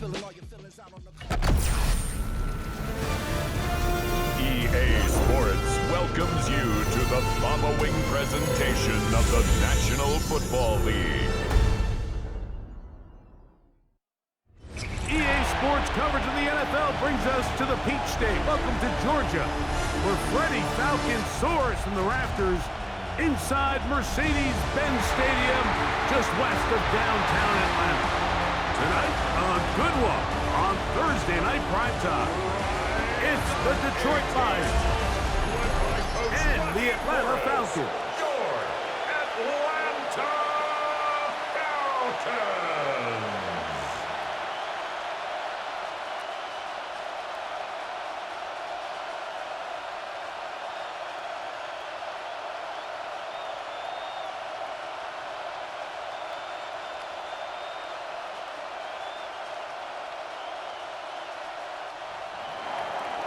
EA Sports welcomes you to the following presentation of the National Football League. EA Sports coverage of the NFL brings us to the Peach State. Welcome to Georgia, where Freddie Falcon soars from the rafters inside Mercedes-Benz Stadium, just west of downtown Atlanta. Tonight, a good one on Thursday night primetime. It's the Detroit Lions and the Atlanta Falcons. Your Atlanta Falcons.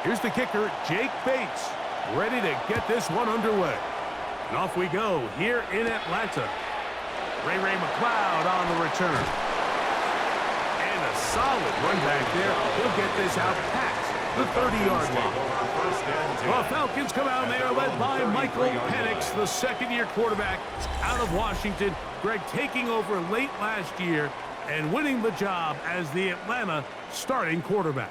Here's the kicker, Jake Bates, ready to get this one underway. And off we go here in Atlanta. Ray McLeod on the return. And a solid run back there. He'll get this out past the 30-yard line. The Falcons come out and they are led by Michael Penix, the second-year quarterback out of Washington. Greg taking over late last year and winning the job as the Atlanta starting quarterback.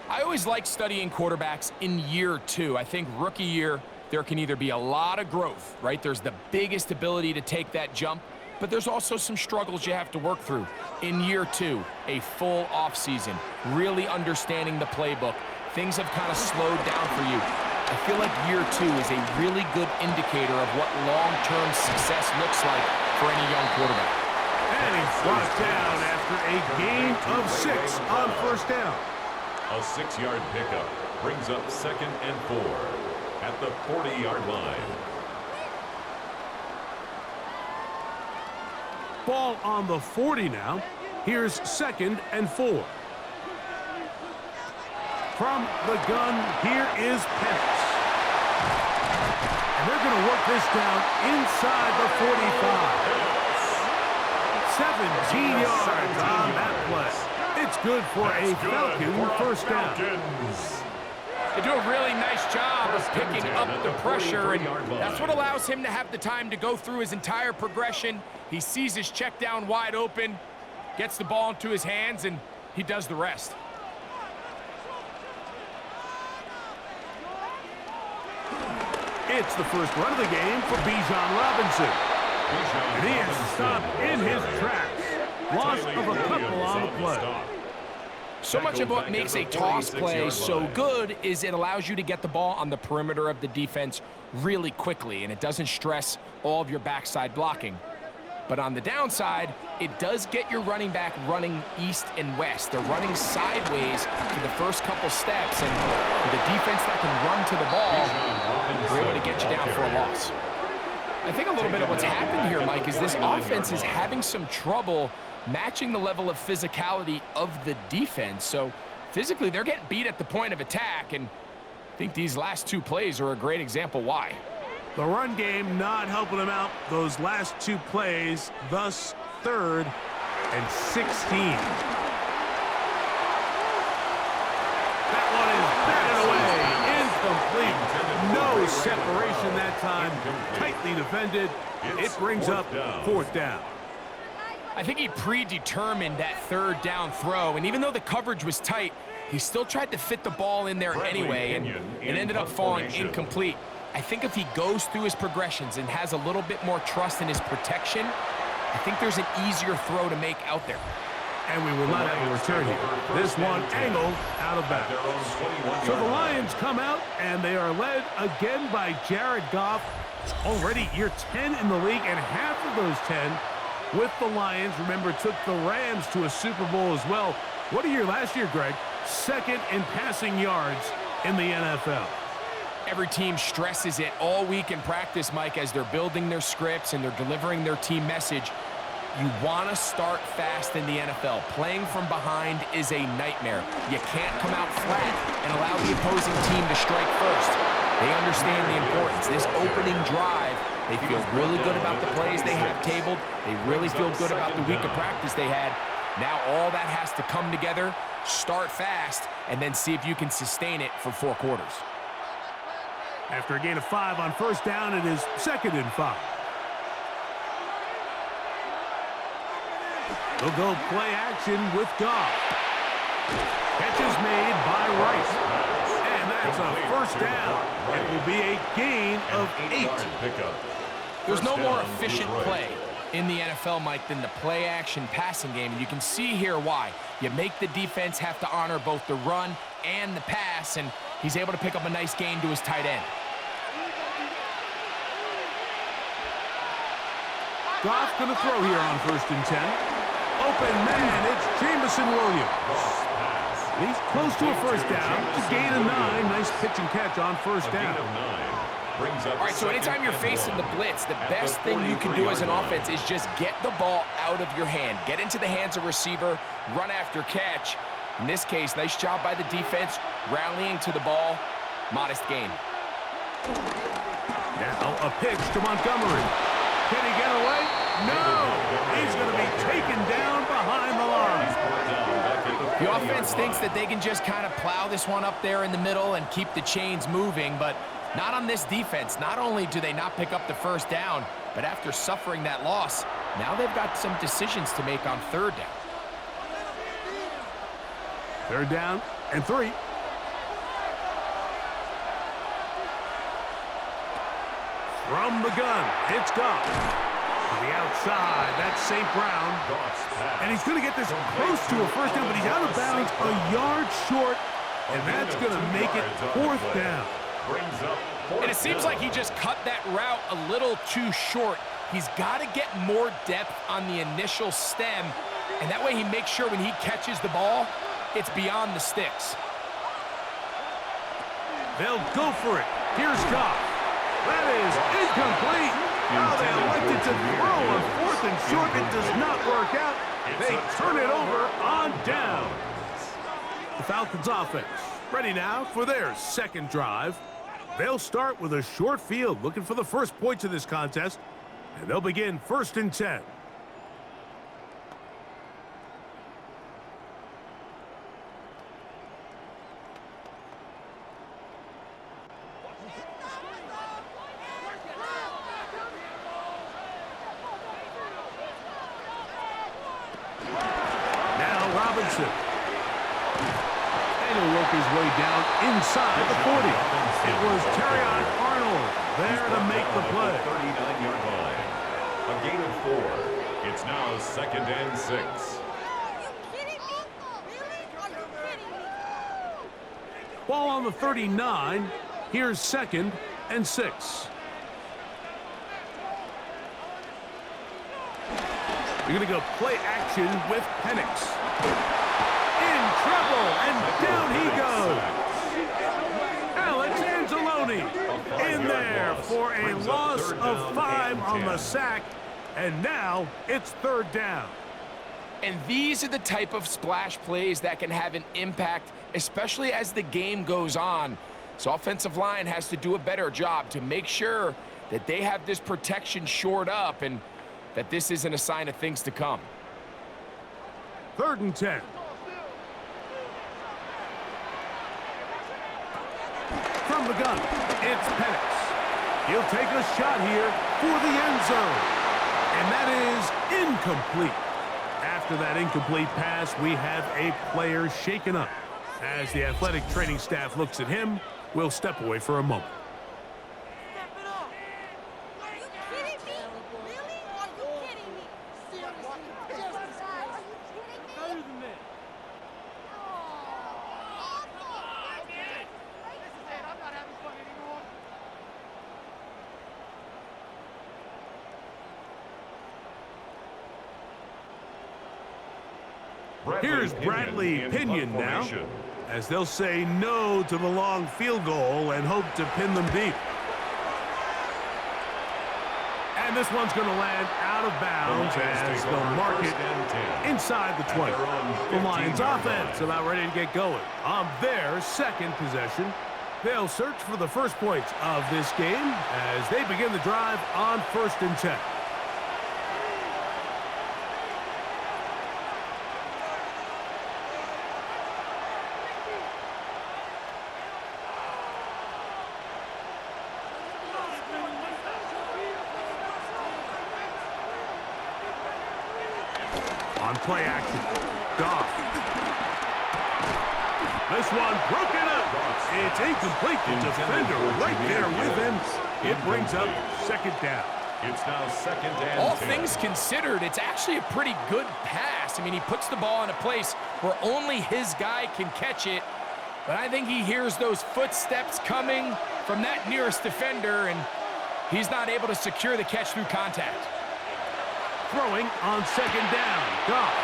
I always like studying quarterbacks in year two. I think rookie year, there can either be a lot of growth, right? There's the biggest ability to take that jump, but there's also some struggles you have to work through. In year two, a full offseason, really understanding the playbook. Things have kind of slowed down for you. I feel like year two is a really good indicator of what long-term success looks like for any young quarterback. And he's brought down after a gain of 6 on first down. A 6-yard pickup brings up 2nd and 4 at the 40-yard line. Ball on the 40 now. Here's 2nd and 4. From the gun, here is Penix. And they're going to work this down inside the 45. 17 yards on that play. It's good for a Falcon first down. They do a really nice job of picking up the pressure, and that's what allows him to have the time to go through his entire progression. He sees his check down wide open, gets the ball into his hands, and he does the rest. It's the first run of the game for Bijan Robinson. And he is stopped in his tracks. Loss of a couple on the play. So much of what makes a toss play so good is it allows you to get the ball on the perimeter of the defense really quickly, and it doesn't stress all of your backside blocking. But on the downside, it does get your running back running east and west. They're running sideways for the first couple steps, and with a defense that can run to the ball, we're able to get you down for a loss. I think a little bit of what's happened here, Mike, is this offense is having some trouble matching the level of physicality of the defense. So physically, they're getting beat at the point of attack, and I think these last 2 plays are a great example why. The run game not helping them out those last 2 plays, thus 3rd and 16. That one is batted away, incomplete. No separation that time, tightly defended. It brings up 4th down. I think he predetermined that 3rd down throw, and even though the coverage was tight, he still tried to fit the ball in there anyway, and it ended up falling incomplete. I think if he goes through his progressions and has a little bit more trust in his protection, I think there's an easier throw to make out there. And we will not have a return here. This one angled out of bounds. So the Lions come out, and they are led again by Jared Goff. Already year 10 in the league, and half of those 10 with the Lions. Remember, took the Rams to a Super Bowl as well. What a year last year, Greg. 2nd in passing yards in the NFL. Every team stresses it all week in practice, Mike, as they're building their scripts and they're delivering their team message. You want to start fast in the NFL. Playing from behind is a nightmare. You can't come out flat and allow the opposing team to strike first. They understand the importance. This opening drive, they feel really good about the plays they have tabled. They really feel good about the week of practice they had. Now all that has to come together, start fast, and then see if you can sustain it for 4 quarters. After a gain of 5 on first down, it is 2nd and 5. They'll go play action with Goff. Catch is made by Rice. And that's a first down. It will be a gain of 8. There's no more efficient play in the NFL, Mike, than the play-action passing game. And you can see here why. You make the defense have to honor both the run and the pass, and he's able to pick up a nice gain to his tight end. Goff going to throw here on 1st and 10. Open man, it's Jamison Williams. He's close to a first down. It's a gain of 9. Nice pitch and catch on first down. All right, so anytime you're facing the blitz, the best thing you can do as an offense is just get the ball out of your hand. Get into the hands of receiver, run after catch. In this case, nice job by the defense, rallying to the ball. Modest gain. Now a pitch to Montgomery. Can he get away? No! He's going to be taken down behind the line. The offense thinks that they can just kind of plow this one up there in the middle and keep the chains moving, but not on this defense. Not only do they not pick up the first down, but after suffering that loss, now they've got some decisions to make on 3rd down. 3rd down and 3. From the gun, it's Goff. To the outside, that's St. Brown. And he's going to get this close to a first down, but he's out of bounds a yard short, and that's going to make it 4th down. And it seems like he just cut that route a little too short. He's got to get more depth on the initial stem, and that way he makes sure when he catches the ball, it's beyond the sticks. They'll go for it. Here's Goff. That is incomplete. Now they elected to throw on 4th and short. It does not work out. They turn it over on down. The Falcons offense ready now for their 2nd drive. They'll start with a short field, looking for the first points of this contest, and they'll begin 1st and 10. And he'll work his way down inside the 40. It was Terrion Arnold there to make the play. 39-yard line. A gain of 4. It's now 2nd and 6. Are you kidding me? Really? Are you kidding me? Ball on the 39. Here's 2nd and 6. You're going to go play action with Penix. In trouble, and down he goes. Alex Anzalone in there for a loss of 5 on the sack, and now it's 3rd down. And these are the type of splash plays that can have an impact, especially as the game goes on. So offensive line has to do a better job to make sure that they have this protection shored up and that this isn't a sign of things to come. 3rd and 10. From the gun, it's Penix. He'll take a shot here for the end zone. And that is incomplete. After that incomplete pass, we have a player shaken up. As the athletic training staff looks at him, we'll step away for a moment. Are you kidding me? Really? Are you kidding me? Seriously? Just guys? Are you kidding me? Here's Bradley Pinion now, as they'll say no to the long field goal and hope to pin them deep. And this one's going to land out of bounds as they'll mark it inside the 20. The Lions offense about ready to get going on their 2nd possession. They'll search for the first points of this game as they begin the drive on 1st and 10. play action. Goff. This one broken up. It's incomplete. The defender right there with him. It brings up second down. It's now second and All 10. things considered, it's actually a pretty good pass. I mean, he puts the ball in a place where only his guy can catch it. But I think he hears those footsteps coming from that nearest defender, and he's not able to secure the catch through contact. Throwing on second down. Goff.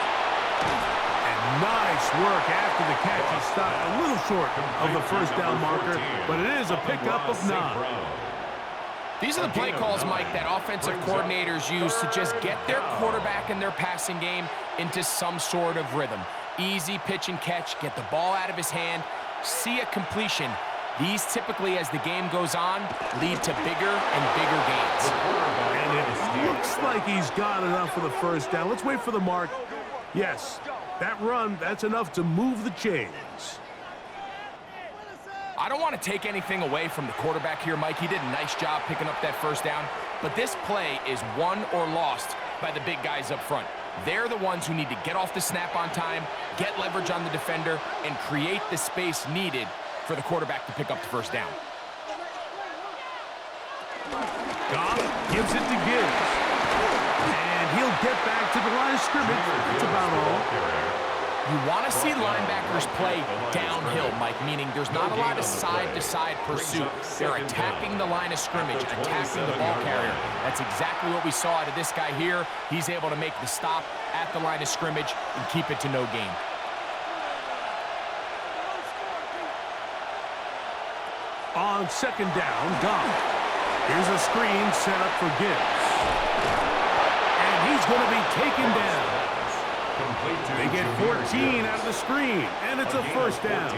And nice work after the catch. He stopped a little short of the first down marker, but it is a pickup of 9. These are the play calls, Mike, that offensive coordinators use to just get their quarterback and their passing game into some sort of rhythm. Easy pitch and catch, get the ball out of his hand, see a completion. These typically, as the game goes on, lead to bigger and bigger gains. And it looks like he's got enough for the first down. Let's wait for the mark. Yes, that run, that's enough to move the chains. I don't want to take anything away from the quarterback here, Mike. He did a nice job picking up that first down. But this play is won or lost by the big guys up front. They're the ones who need to get off the snap on time, get leverage on the defender, and create the space needed for the quarterback to pick up the first down. Goff gives it to Gibbs. And he'll get back to the line of scrimmage. That's about all. You want to see linebackers play downhill, Mike, meaning there's not a lot of side-to-side pursuit. They're attacking the line of scrimmage, attacking the ball carrier. That's exactly what we saw out of this guy here. He's able to make the stop at the line of scrimmage and keep it to no gain. On second down, Goff. Here's a screen set up for Gibbs. And he's going to be taken down. They get 14 out of the screen, and it's a first down.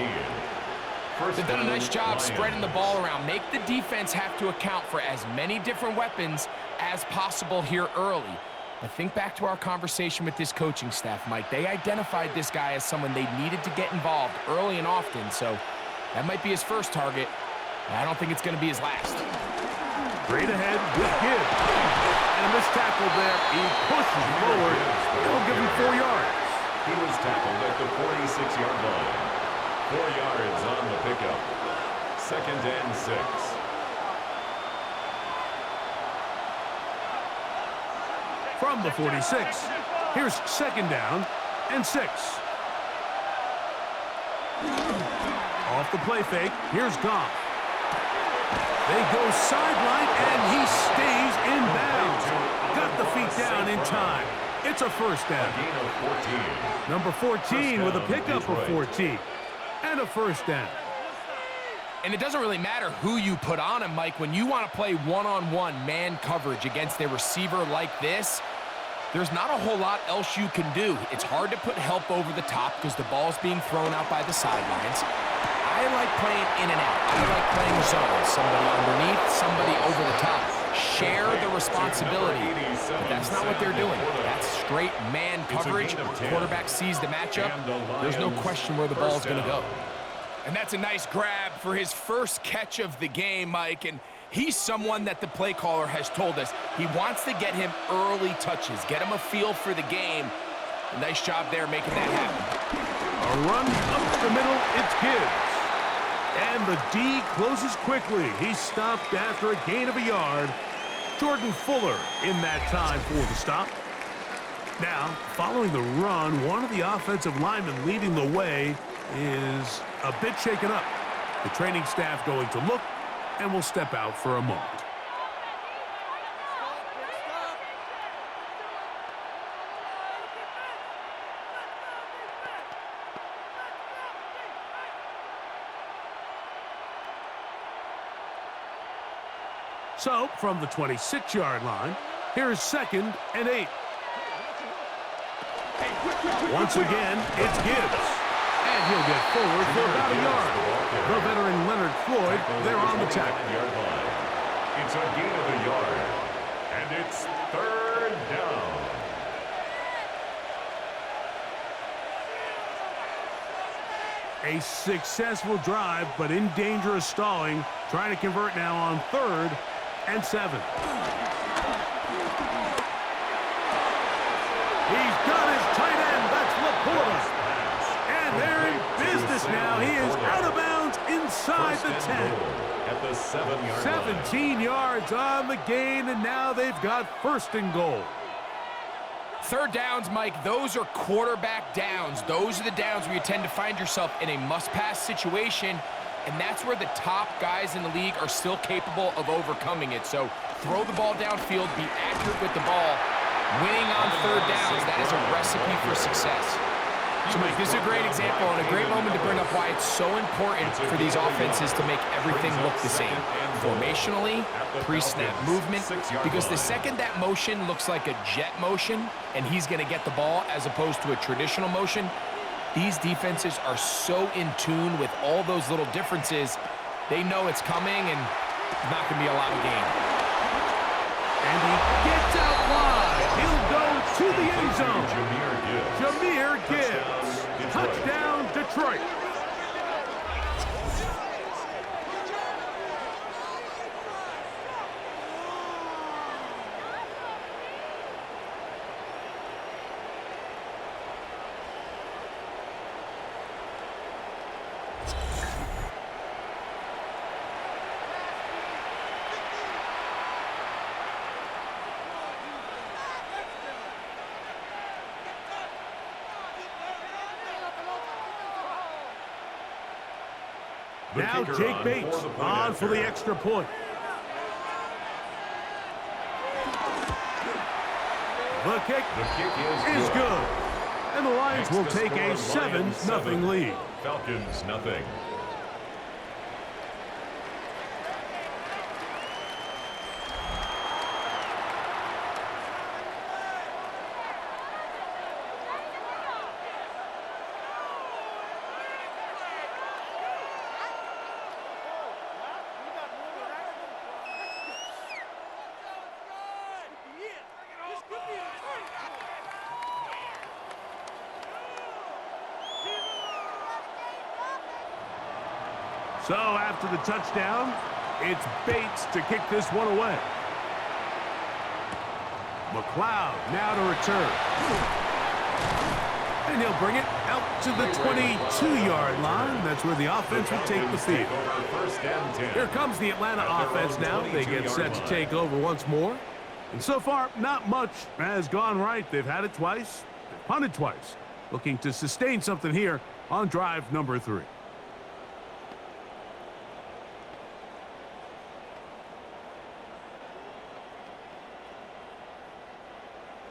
They've done a nice job spreading the ball around. Make the defense have to account for as many different weapons as possible here early. But think back to our conversation with this coaching staff, Mike. They identified this guy as someone they needed to get involved early and often, so that might be his first target. I don't think it's going to be his last. Straight ahead with Gibbs. And a missed tackle there. He pushes forward. It'll give him 4 yards. He was tackled at the 46-yard line. 4 yards on the pickup. Second and 6. From the 46, here's second down and 6. Off the play fake, here's Goff. They go sideline, and he stays in bounds. Got the feet down in time. It's a first down. Number 14 with a pickup of 14. And a first down. And it doesn't really matter who you put on him, Mike. When you want to play one-on-one man coverage against a receiver like this, there's not a whole lot else you can do. It's hard to put help over the top because the ball's being thrown out by the sidelines. I like playing in and out. I like playing zone. Somebody underneath, somebody over the top. Share the responsibility. But that's not what they're doing. That's straight man coverage. Quarterback sees the matchup. There's no question where the ball's going to go. And that's a nice grab for his first catch of the game, Mike. And he's someone that the play caller has told us he wants to get him early touches, get him a feel for the game. A nice job there making that happen. A run up the middle, it's Gibbs. And the D closes quickly. He's stopped after a gain of a yard. Jordan Fuller in that time for the stop. Now, following the run, one of the offensive linemen leading the way is a bit shaken up. The training staff going to look and will step out for a moment. So, from the 26-yard line, here's second and 8. Once again, it's Gibbs. And he'll get forward for about a yard. The veteran Leonard Floyd, they're on the tackle. It's a gain of a yard. And it's third down. A successful drive, but in danger of stalling. Trying to convert now on 3rd and 7. He's got his tight end catch now. He is out of bounds inside the 10. At the 7-yard 17 yards on the gain, and now they've got 1st and goal. Third downs, Mike, those are quarterback downs. Those are the downs where you tend to find yourself in a must-pass situation, and that's where the top guys in the league are still capable of overcoming it. So throw the ball downfield, be accurate with the ball. Winning on third downs, that is a recipe for success. So, Mike, this is a great example and a great moment to bring up why it's so important for these offenses to make everything look the same. Formationally, pre-snap movement, because the second that motion looks like a jet motion and he's going to get the ball as opposed to a traditional motion, these defenses are so in tune with all those little differences, they know it's coming and there's not going to be a lot of gain. And he gets out wide. He'll go to the end zone. Jahmyr Gibbs. Touchdown, Detroit. Now Jake Bates on for the extra point. The kick is good. And the Lions will take a 7-0 lead. Falcons, nothing. So after the touchdown, it's Bates to kick this one away. McLeod now to return. And he'll bring it out to the 22-yard line. That's where the offense will take the field. Here comes the Atlanta offense now. They get set to take over once more. And so far, not much has gone right. They've had it twice, they've punted twice. Looking to sustain something here on drive number 3.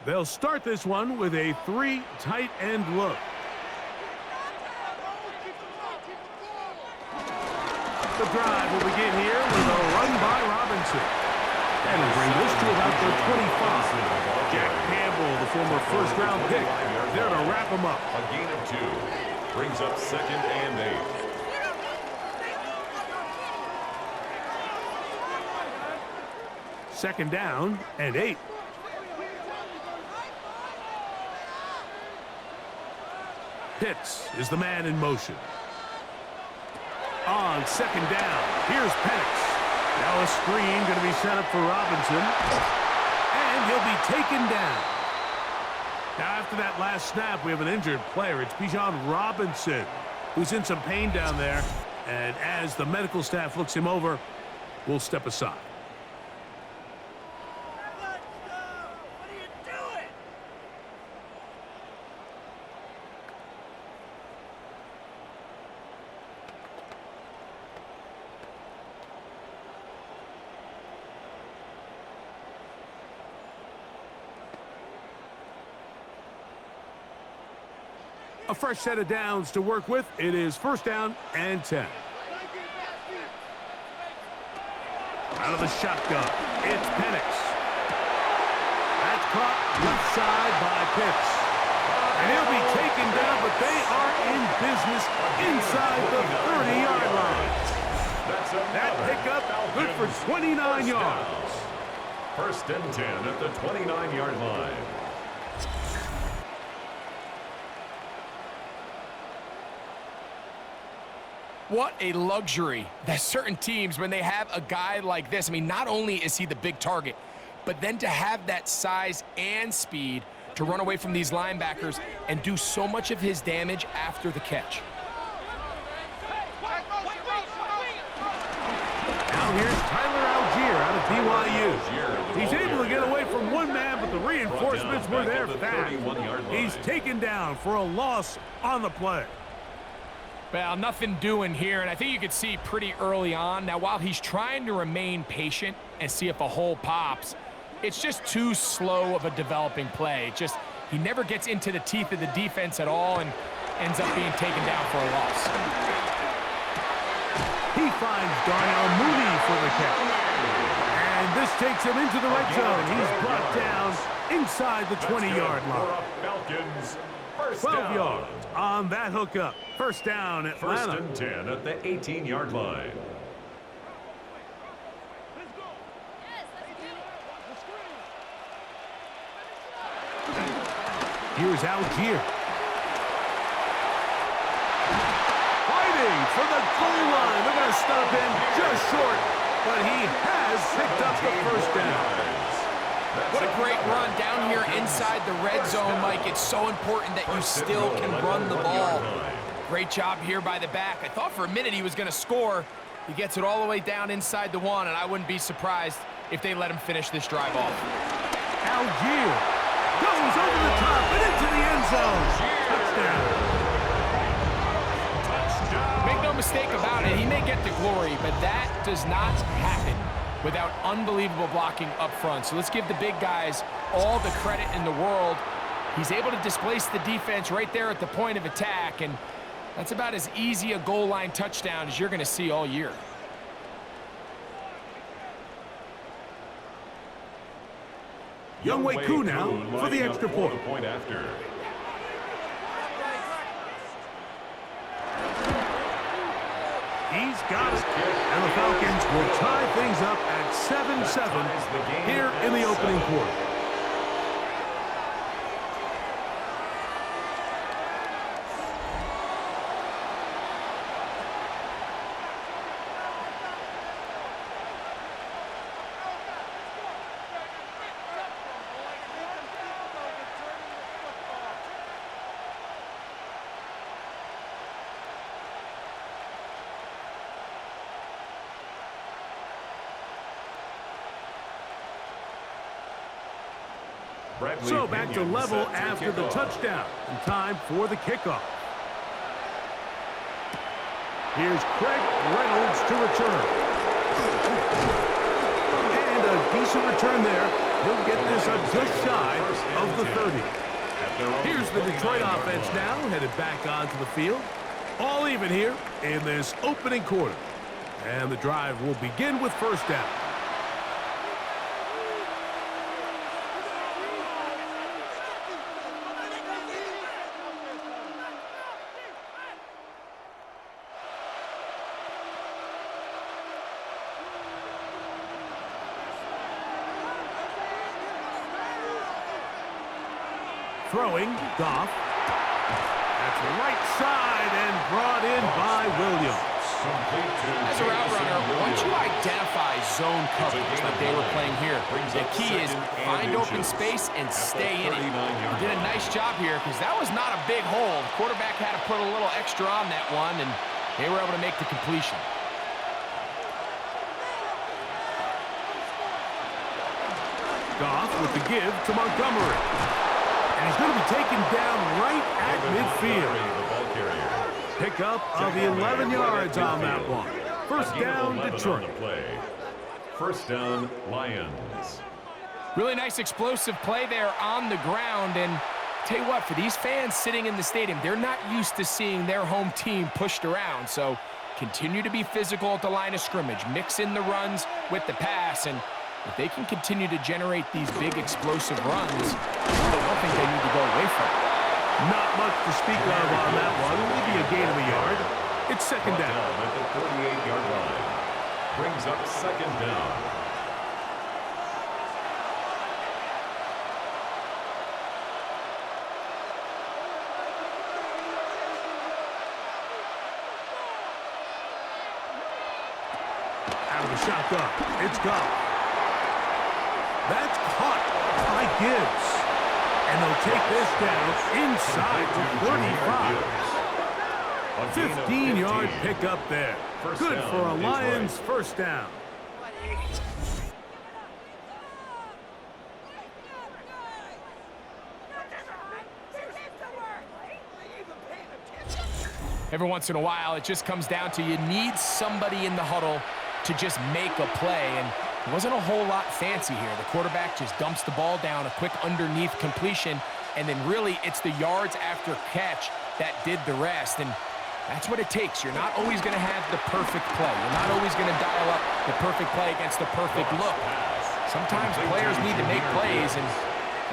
They'll start this one with a 3 tight end look. The drive will begin here with a run by Robinson. And will bring this to about the 25. Jack Campbell, the former first-round pick, there to wrap him up. A gain of 2. Brings up 2nd and 8. 2nd down and 8. Pitts is the man in motion. On 2nd down, here's Penix. Now a screen going to be set up for Robinson. And he'll be taken down. Now after that last snap, we have an injured player. It's Bijan Robinson, who's in some pain down there. And as the medical staff looks him over, we'll step aside. A fresh set of downs to work with. It is 1st down and 10. Out of the shotgun, it's Penix. That's caught left side by Pitts. And he'll be taken down, but they are in business inside the 30-yard line. That pickup good for 29 yards. 1st and 10 at the 29-yard line. What a luxury that certain teams, when they have a guy like this, I mean, not only is he the big target, but then to have that size and speed to run away from these linebackers and do so much of his damage after the catch. here's Tyler Algier out of BYU. He's able to get away from one man, but the reinforcements were there fast. He's taken down for a loss on the play. Well, nothing doing here, and I think you could see pretty early on. Now, while he's trying to remain patient and see if a hole pops, it's just too slow of a developing play. He never gets into the teeth of the defense at all and ends up being taken down for a loss. He finds Darnell Mooney for the catch. And this takes him into the red zone. He's brought down inside the 20-yard line. 12 yards on that hookup. First down, Atlanta. First and 10 at the 18-yard line. Here's Algier. Fighting for the goal line. They're going to stop him just short, but he has picked up the first down. What a great run down here inside the red zone, Mike. It's so important that you still can run the ball. Great job here by the back. I thought for a minute he was going to score. He gets it all the way down inside the one, and I wouldn't be surprised if they let him finish this drive off. Algier goes over the top and into the end zone. Touchdown. Make no mistake about it, he may get the glory, but that does not happen without unbelievable blocking up front. So let's give the big guys all the credit in the world. He's able to displace the defense right there at the point of attack, and that's about as easy a goal line touchdown as you're going to see all year. Younghoe Koo now for the extra point. He's got it. And the Falcons will tie things up at 7-7 here in the opening quarter. So back to level after the touchdown. And time for the kickoff. Here's Craig Reynolds to return. And a decent return there. He'll get this up just shy of the 30. Here's the Detroit offense now, headed back onto the field. All even here in this opening quarter. And the drive will begin with first down. Throwing, Goff. That's right side and brought in by Williams. As a route runner, once you identify zone coverage like they were playing here, the key is find open space and stay in it. He did a nice job here because that was not a big hole. The quarterback had to put a little extra on that one, and they were able to make the completion. Goff with the give to Montgomery. And he's going to be taken down right at midfield. Pickup of 11 yards on that one. First down, Detroit. First down, Lions. Really nice explosive play there on the ground. And tell you what, for these fans sitting in the stadium, they're not used to seeing their home team pushed around. So continue to be physical at the line of scrimmage. Mix in the runs with the pass. And if they can continue to generate these big explosive runs, I don't think they need to go away from it. Not much to speak of on that one. Maybe a gain of a yard. It's second down. At the 38-yard line. Brings up second down. Out of the shotgun. It's Goff. That's caught by Gibbs. And they'll take this down inside the 35. 15-yard pickup there. Good for a Lions first down. Every once in a while, it just comes down to you need somebody in the huddle to just make a play, and it wasn't a whole lot fancy here. The quarterback just dumps the ball down, a quick underneath completion, and then really it's the yards after catch that did the rest, and that's what it takes. You're not always going to have the perfect play. You're not always going to dial up the perfect play against the perfect look. Sometimes players need to make plays, and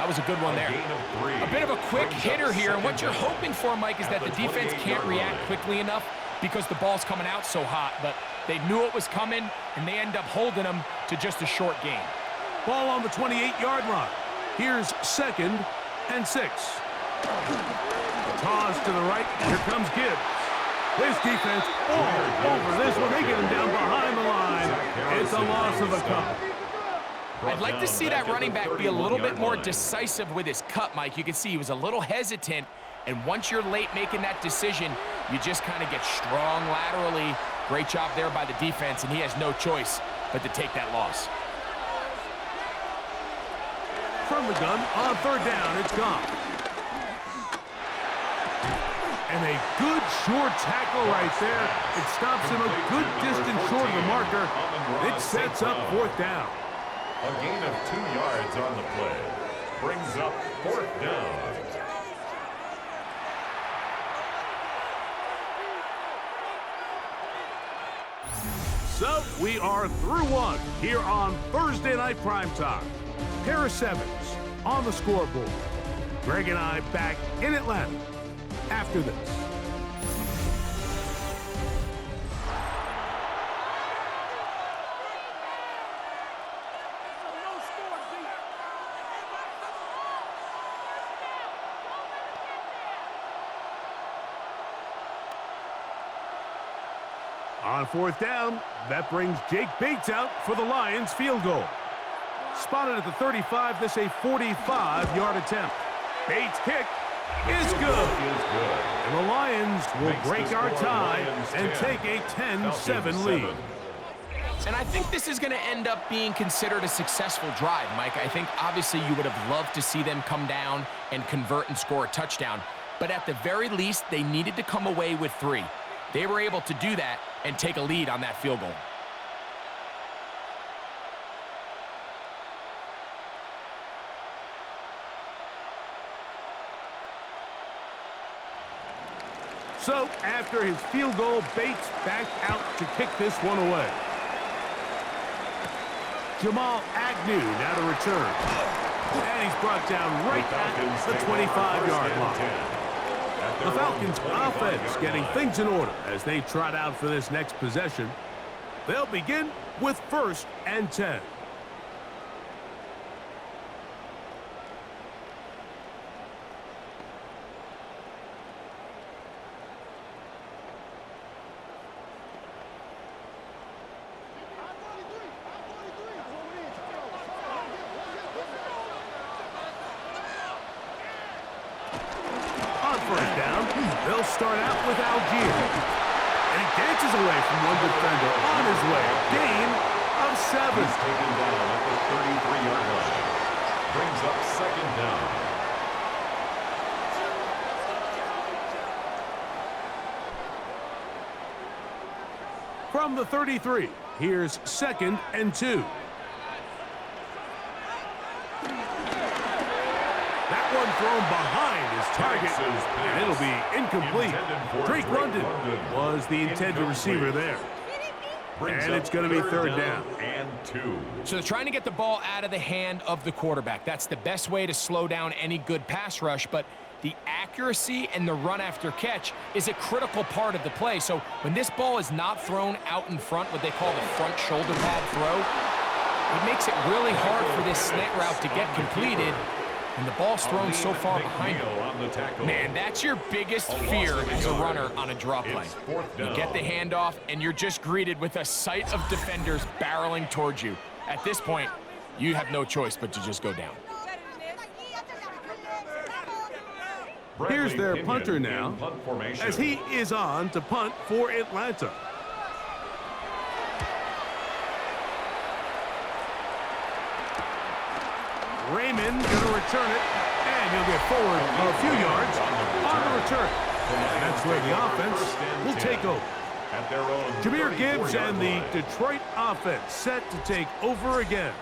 that was a good one there. A bit of a quick hitter here, and what you're hoping for, Mike, is that the defense can't react quickly enough because the ball's coming out so hot, but they knew it was coming, and they end up holding them to just a short gain. Ball on the 28-yard line. Here's 2nd and 6. Toss to the right. Here comes Gibbs. This defense all over this one. They get him down behind the line. It's a loss of a couple. I'd like to see that running back be a little bit more decisive with his cut, Mike. You can see he was a little hesitant, and once you're late making that decision, you just kind of get strong laterally. Great job there by the defense, and he has no choice but to take that loss. From the gun, on 3rd down, it's gone. And a good short tackle right there. It stops him a good distance short of the marker. It sets up 4th down. A gain of 2 yards on the play brings up 4th down. So we are through one here on Thursday Night Primetime. Pair of 7s on the scoreboard. Greg and I back in Atlanta after this. On 4th down, that brings Jake Bates out for the Lions field goal. Spotted at the 35, this a 45-yard attempt. Bates' kick is good. And the Lions will break our tie and take a 10-7 lead. And I think this is going to end up being considered a successful drive, Mike. I think obviously you would have loved to see them come down and convert and score a touchdown. But at the very least, they needed to come away with 3. They were able to do that and take a lead on that field goal. So, after his field goal, Bates back out to kick this one away. Jamal Agnew now to return. And he's brought down right at the 25-yard line. The Falcons offense getting things in order as they trot out for this next possession. They'll begin with 1st and 10. They'll start out with Algier. And he dances away from one defender on his way. Gain of 7. He's taken down at the 33-yard line. Brings up 2nd down. From the 33, here's 2nd and 2. That one thrown behind his target, and it'll be incomplete. Drake London was the intended receiver there. And it's going to be 3rd down. And 2. So they're trying to get the ball out of the hand of the quarterback. That's the best way to slow down any good pass rush, but the accuracy and the run after catch is a critical part of the play. So when this ball is not thrown out in front, what they call the front shoulder pad throw, it makes it really hard for this slant route to get completed. And the ball's thrown so far behind him. Man, that's your biggest fear as a runner on a draw play. You get the handoff, and you're just greeted with a sight of defenders barreling towards you. At this point, you have no choice but to just go down. Here's their punter now, as he is on to punt for Atlanta. Raymond going to return it, and he'll get forward a few yards on the return. And that's where the offense will take over. Jahmyr Gibbs and the Detroit offense set to take over again.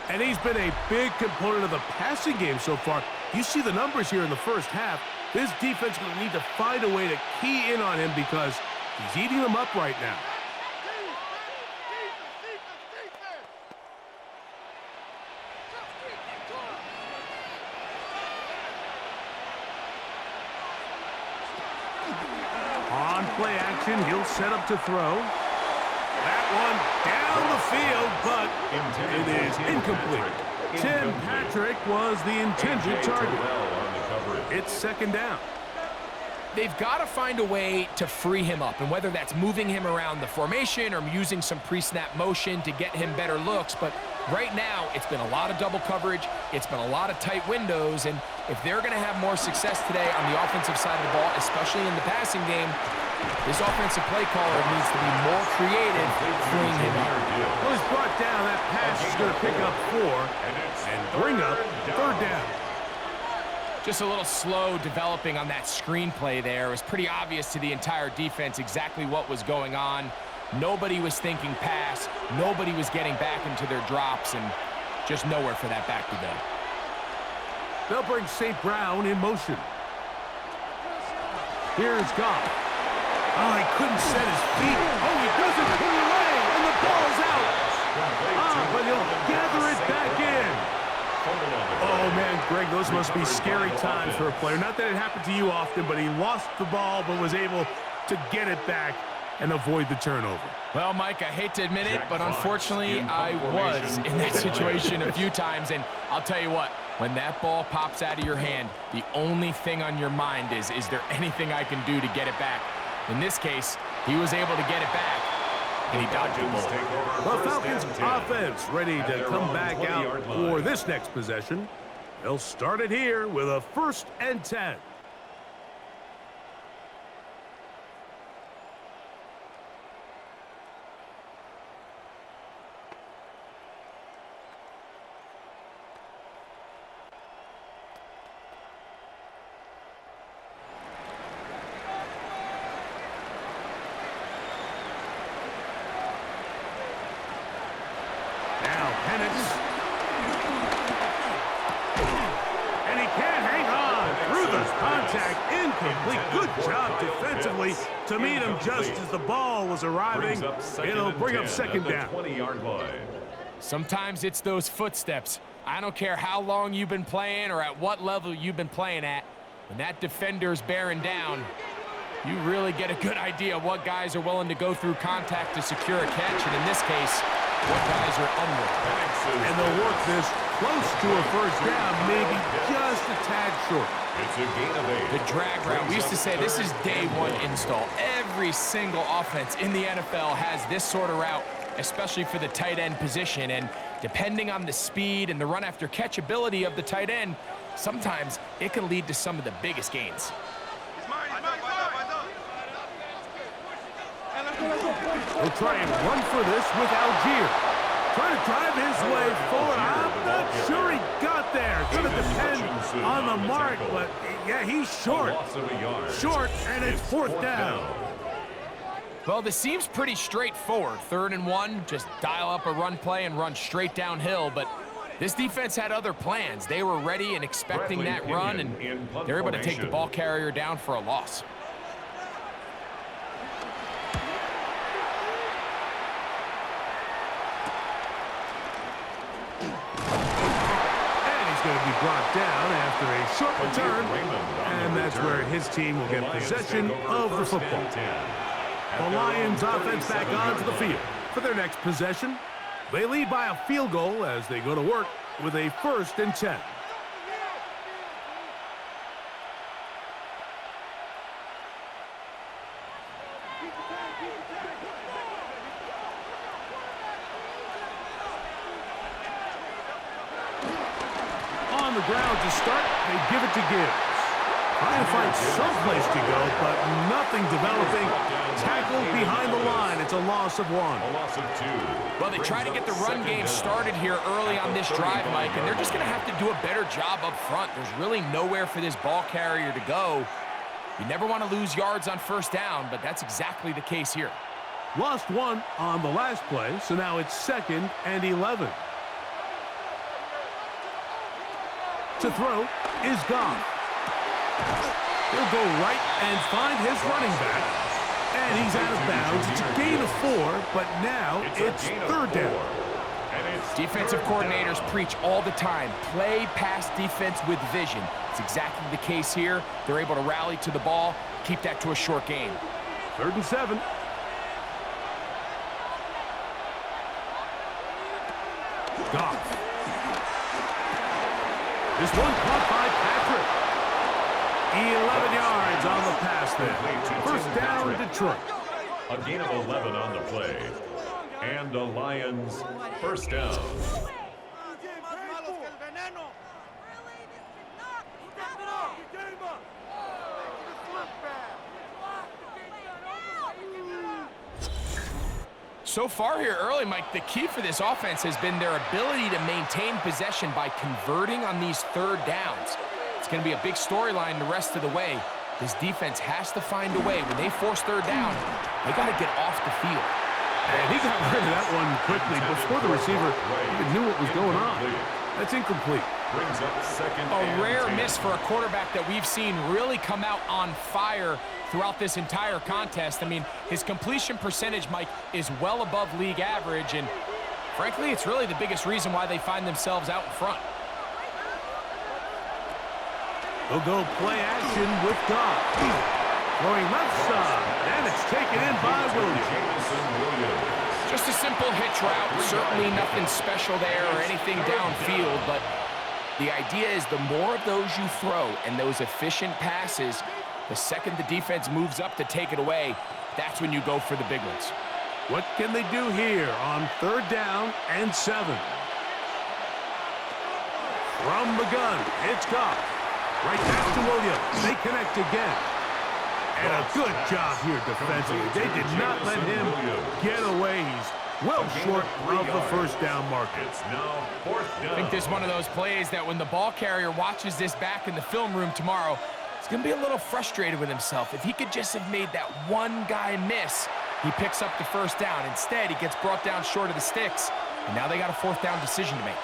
And he's been a big component of the passing game so far. You see the numbers here in the first half. This defense will need to find a way to key in on him because he's eating them up right now. On play action, he'll set up to throw. That one down the field, but it is incomplete. Tim Patrick was the intended target. It's second down. They've got to find a way to free him up, and whether that's moving him around the formation or using some pre-snap motion to get him better looks, but right now it's been a lot of double coverage, it's been a lot of tight windows, and if they're going to have more success today on the offensive side of the ball, especially in the passing game, this offensive play caller needs to be more creative freeing him up. Well, he's brought down. That pass is going to pick up 4 and bring up third down. Just a little slow developing on that screenplay there. It was pretty obvious to the entire defense exactly what was going on. Nobody was thinking pass. Nobody was getting back into their drops, and just nowhere for that back to go. They'll bring St. Brown in motion. Here's Goff. Oh, he couldn't set his feet. Oh, he doesn't put it away, and the ball's out. But he'll gather it back in. Oh, man, Greg, those must be scary times for a player. Not that it happened to you often, but he lost the ball but was able to get it back and avoid the turnover. Well, Mike, I hate to admit it, but unfortunately, I was in that situation a few times, and I'll tell you what, when that ball pops out of your hand, the only thing on your mind is there anything I can do to get it back? In this case, he was able to get it back, and he dodged the ball. The Falcons offense ready to come back out for this next possession. They'll start it here with a 1st and 10. Incomplete. Good job defensively to meet him just as the ball was arriving. It'll bring up second down. Sometimes it's those footsteps. I don't care how long you've been playing or at what level you've been playing at. When that defender's bearing down, you really get a good idea of what guys are willing to go through contact to secure a catch, and in this case, what guys are under. And they'll work this close to a first down, maybe just a tad short. It's a gain of 8. The drag route. We used to say this is day one install. Every single offense in the NFL has this sort of route, especially for the tight end position. And depending on the speed and the run after catch ability of the tight end, sometimes it can lead to some of the biggest gains. He'll try and run for this with Algier. Trying to drive his way forward. I'm not sure he got there. It's going to depend on the mark, but yeah, he's short. Short, and it's 4th down. Well, this seems pretty straightforward. 3rd and 1, just dial up a run play and run straight downhill, but this defense had other plans. They were ready and expecting that run, and they're able to take the ball carrier down for a loss. Going to be brought down after a short return, and that's where his team will get possession of the football. The Lions offense back onto the field for their next possession. They lead by a field goal as they go to work with a 1st and 10. On the ground to start, they give it to Gibbs. Trying to find some place to go, but nothing developing. Tackled behind the line it's a loss of 1. A loss of 2. Well, they try to get the run game started here early on this drive, Mike, and they're just going to have to do a better job up front. There's really nowhere for this ball carrier to go. You never want to lose yards on first down, but that's exactly the case here. Lost 1 on the last play, so now it's 2nd and 11. To throw is Goff. He'll go right and find his running back. And he's out of bounds. It's a gain of 4, but now it's 3rd down. Defensive coordinators preach all the time, play pass defense with vision. It's exactly the case here. They're able to rally to the ball, keep that to a short gain. 3rd and 7. Goff. This one caught by Patrick. 11 yards on the pass there. First down, Detroit. A gain of 11 on the play. And the Lions first down. So far here early, Mike, the key for this offense has been their ability to maintain possession by converting on these 3rd downs. It's going to be a big storyline the rest of the way. This defense has to find a way. When they force 3rd down, they got to get off the field. And he got rid of that one quickly before the receiver even knew what was going on. That's incomplete. Brings up 2nd A and rare 10. miss for a quarterback that we've seen really come out on fire throughout this entire contest. I mean, his completion percentage, Mike, is well above league average, and frankly, it's really the biggest reason why they find themselves out in front. They'll go play action with Goff. Throwing left side, and it's taken in by Williams. Just a simple hitch route, certainly nothing special there or anything downfield, but the idea is the more of those you throw and those efficient passes, the second the defense moves up to take it away, that's when you go for the big ones. What can they do here on 3rd down and 7? From the gun, it's Goff. Right back to Williams. They connect again. And a good job here defensively. They did not let him get away. He's well short of the first down marker. It's now 4th down. I think this is one of those plays that when the ball carrier watches this back in the film room tomorrow, he's going to be a little frustrated with himself. If he could just have made that one guy miss, he picks up the first down. Instead, he gets brought down short of the sticks, and now they got a 4th down decision to make.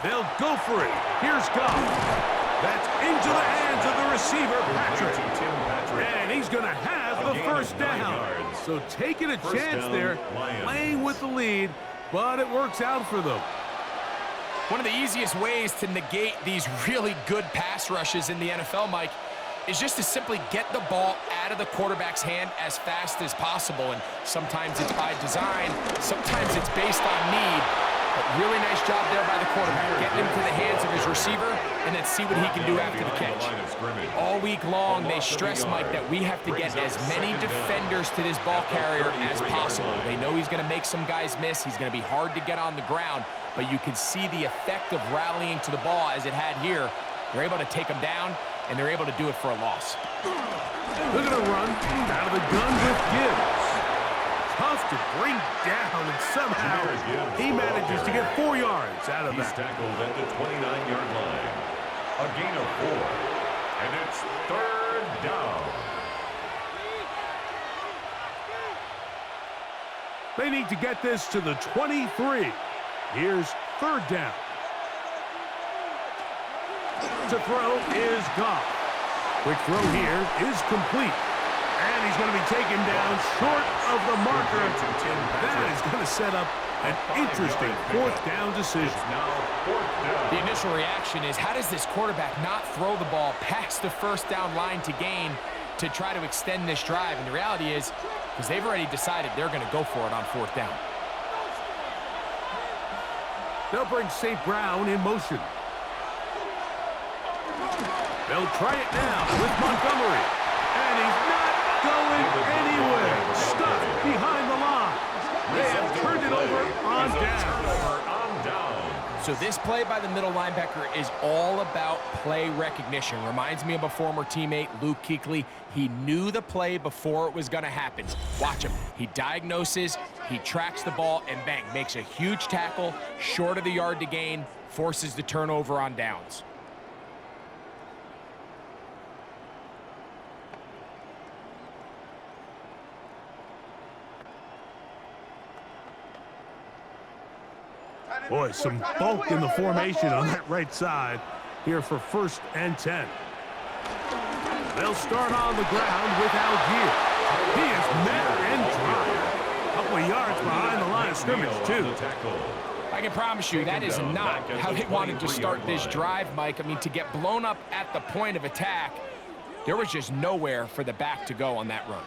They'll go for it. Here's Goff. That's into the hands of the receiver, Patrick. And he's going to have the first down. So taking a chance there, playing with the lead, but it works out for them. One of the easiest ways to negate these really good pass rushes in the NFL, Mike, is just to simply get the ball out of the quarterback's hand as fast as possible. And sometimes it's by design, sometimes it's based on need. But really nice job there by the quarterback, getting him to the hands of his receiver and then see what he can do after the catch. All week long, they stress, Mike, that we have to get as many defenders to this ball carrier as possible. They know he's going to make some guys miss. He's going to be hard to get on the ground, but you can see the effect of rallying to the ball as it had here. They're able to take him down, and they're able to do it for a loss. Look at a run out of the gun with Gibbs. Tough to bring down, and somehow he manages to get 4 yards out of that. He's tackled at the 29-yard line. A gain of 4. And it's 3rd down. They need to get this to the 23. Here's 3rd down. To throw is Goff. Quick throw here is complete. And he's going to be taken down short of the marker. That is going to set up an interesting 4th down decision. The initial reaction is, how does this quarterback not throw the ball past the first down line to gain to try to extend this drive? And the reality is, because they've already decided they're going to go for it on 4th down. They'll bring St. Brown in motion. They'll try it now with Montgomery. And he's not going anywhere. Stuck behind the line. They have turned it over on down. So this play by the middle linebacker is all about play recognition. Reminds me of a former teammate, Luke Kuechly. He knew the play before it was going to happen. Watch him. He diagnoses, he tracks the ball, and bang, makes a huge tackle, short of the yard to gain, forces the turnover on downs. Boy, some bulk in the formation on that right side here for 1st and 10. They'll start on the ground with Algier. He is met and dry. A couple of yards behind the line of scrimmage, too. I can promise you that is not how they wanted to start this drive, Mike. I mean, to get blown up at the point of attack, there was just nowhere for the back to go on that run.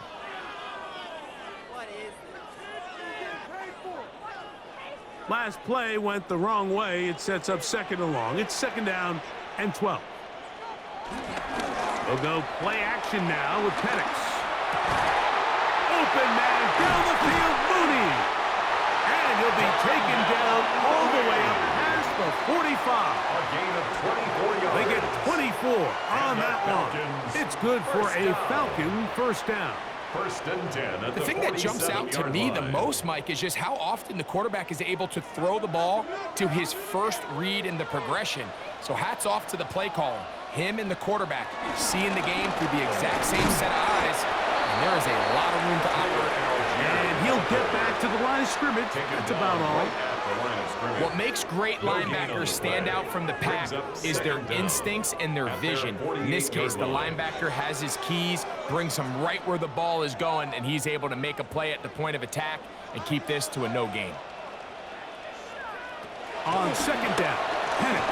Last play went the wrong way. It sets up 2nd and long. It's 2nd down and 12. They'll go play action now with Penix. Open man down the field, Mooney. And he'll be taken down all the way up past the 45. A gain of 24 yards. They get 24 on that one. It's good for a Falcon 1st down. 1st and 10 at The thing that jumps out to me the most, Mike, is just how often the quarterback is able to throw the ball to his first read in the progression. So hats off to the play caller. Him and the quarterback seeing the game through the exact same set of eyes. And there is a lot of room to operate. And he'll get back to the line of scrimmage. That's about all. What makes great linebackers stand out from the pack is their instincts and their vision. In this case, the linebacker has his keys, brings him right where the ball is going, and he's able to make a play at the point of attack and keep this to a no gain. On 2nd down, Penix.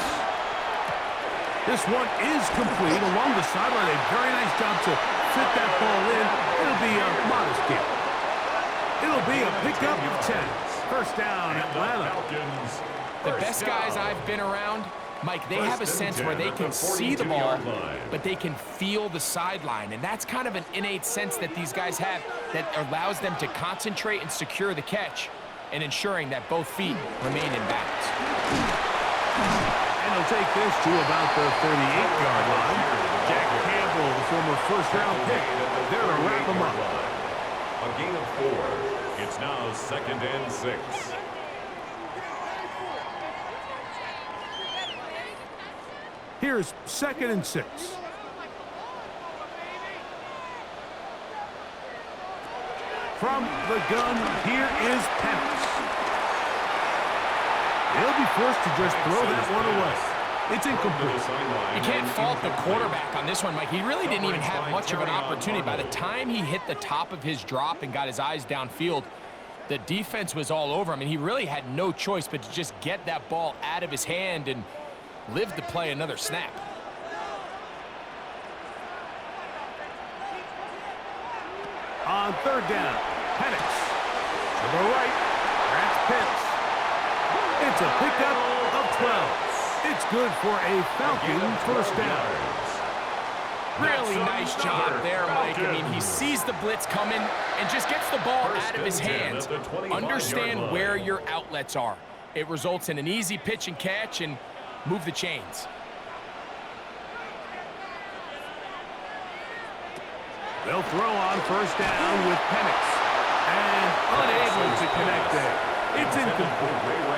This one is complete along the sideline. A very nice job to fit that ball in. It'll be a modest gain. It'll be a pickup of 10. 1st down, Atlanta. The best guys I've been around, Mike, they have a sense where they can see the ball, but they can feel the sideline. And that's kind of an innate sense that these guys have that allows them to concentrate and secure the catch and ensuring that both feet remain in bounds. And they'll take this to about the 38-yard line. Jack Campbell, the former 1st-round pick, there to wrap him up. A gain of 4. It's now 2nd and 6. Here's 2nd and 6. From the gun, here is Penix. He'll be forced to just throw that one away. It's incomplete. You can't fault the quarterback on this one, Mike. He really didn't even have much of an opportunity. By the time he hit the top of his drop and got his eyes downfield, the defense was all over him, and he really had no choice but to just get that ball out of his hand and live to play another snap. On 3rd down, Penix. To the right, that's Pitts. It's a pickup of 12. It's good for a Falcon 1st down. Really nice job there, Mike. I mean, he sees the blitz coming and just gets the ball out of his hands. Understand where your outlets are. It results in an easy pitch and catch and move the chains. They'll throw on 1st down with Penix. And unable to connect there. It's incomplete.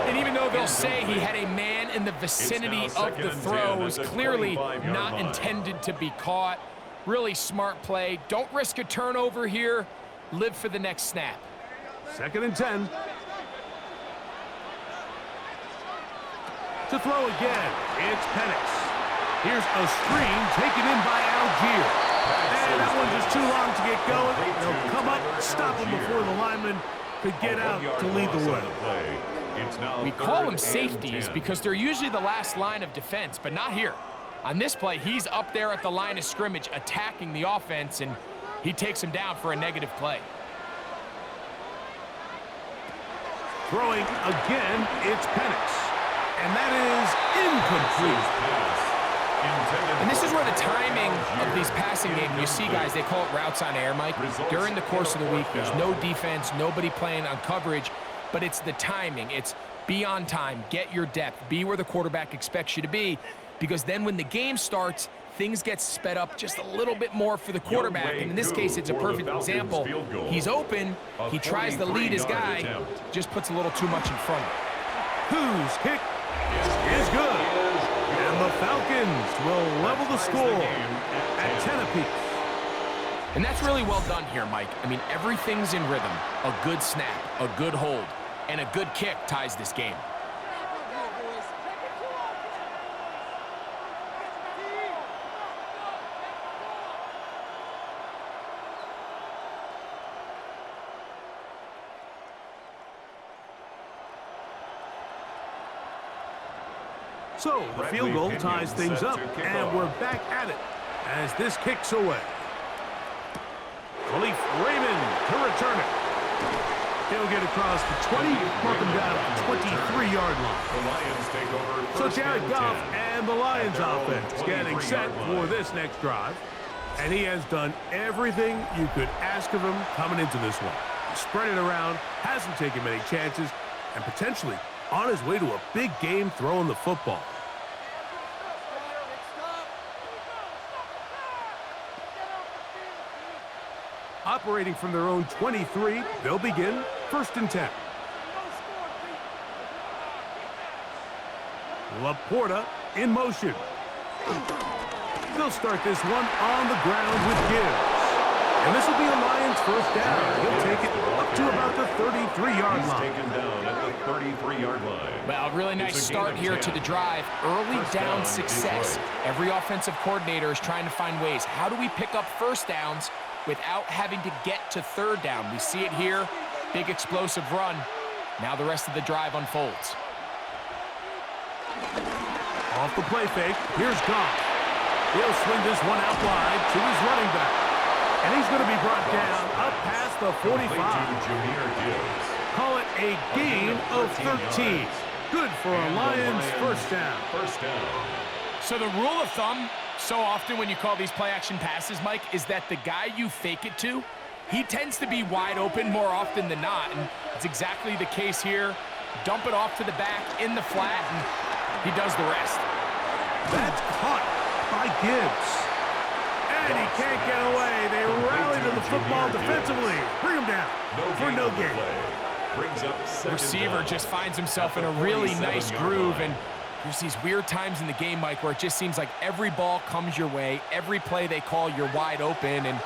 And even though they'll say he had a man in the vicinity of the throw, it was clearly not intended to be caught. Really smart play. Don't risk a turnover here. Live for the next snap. 2nd and 10. To throw again, it's Penix. Here's a screen taken in by Algier. And that one's just too long to get going. They'll come up, stop him before the lineman could get out to lead the way. We call them safeties because they're usually the last line of defense, but not here. On this play, he's up there at the line of scrimmage attacking the offense, and he takes him down for a negative play. Throwing again, it's Penix. And that is incomplete. And this is where the timing of these passing games, you see guys, they call it routes on air, Mike. During the course of the week, there's no defense, nobody playing on coverage, but it's the timing. It's Be on time, get your depth, be where the quarterback expects you to be, because then when the game starts, things get sped up just a little bit more for the quarterback. And in this case, it's a perfect example. He's open, he tries to lead his guy, just puts a little too much in front of him. Whose kick is good. And the Falcons will level the score at 10 apiece. And that's really well done here, Mike. I mean, everything's in rhythm. A good snap, a good hold, and a good kick ties this game. So the field goal ties things up, and we're back at it as this kicks away. Khalif Raymond to return it. He'll get across the 20, mark him down at the 23-yard line. The Lions take over. So Jared Goff and the Lions offense getting set for this next drive. And he has done everything you could ask of him coming into this one. He spread it around, hasn't taken many chances, and potentially on his way to a big game throwing the football. Operating from their own 23, they'll begin 1st and 10. Laporta in motion. They'll start this one on the ground with Gibbs. And this will be a Lions first down. He'll take it up to about the 33-yard line. Taken down at the 33-yard line. Well, really nice start here to the drive. Early down success. Every offensive coordinator is trying to find ways. How do we pick up first downs without having to get to 3rd down? We see it here. Big explosive run. Now the rest of the drive unfolds. Off the play fake, here's Goff. He'll swing this one out wide to his running back. And he's going to be brought down up past the 45. Call it a gain of 13. Good for a Lions first down. So the rule of thumb, so often when you call these play-action passes, Mike, is that the guy you fake it to, he tends to be wide open more often than not. And it's exactly the case here. Dump it off to the back in the flat, and he does the rest. That's caught by Gibbs. And he can't get away. They rally to the football defensively. Bring him down for no gain. The receiver just finds himself in a really nice groove, and there's these weird times in the game, Mike, where it just seems like every ball comes your way. Every play they call, you're wide open, and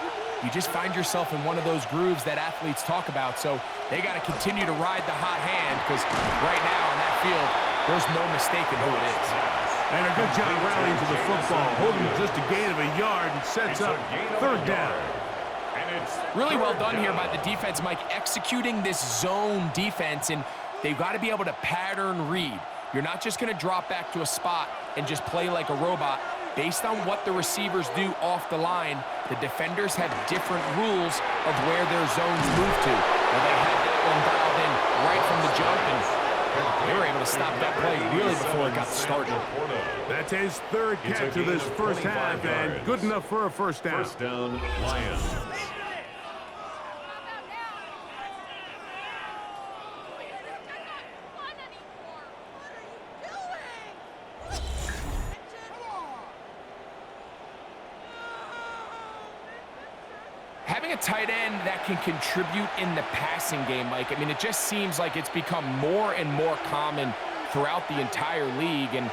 you just find yourself in one of those grooves that athletes talk about. So they got to continue to ride the hot hand, because right now in that field, there's no mistaking who it is. And a good job rallying to the football, holding just a gain of a yard and sets up 3rd down. Really well done here by the defense, Mike, executing this zone defense, and they've got to be able to pattern read. You're not just going to drop back to a spot and just play like a robot. Based on what the receivers do off the line, the defenders have different rules of where their zones move to. Well, they had that one dialed in right from the jump, and they were able to stop that play really before it got started. That's his 3rd catch of this first half, and good enough for a first down. First down, Lions. Having a tight end that can contribute in the passing game, Mike, I mean, it just seems like it's become more and more common throughout the entire league. And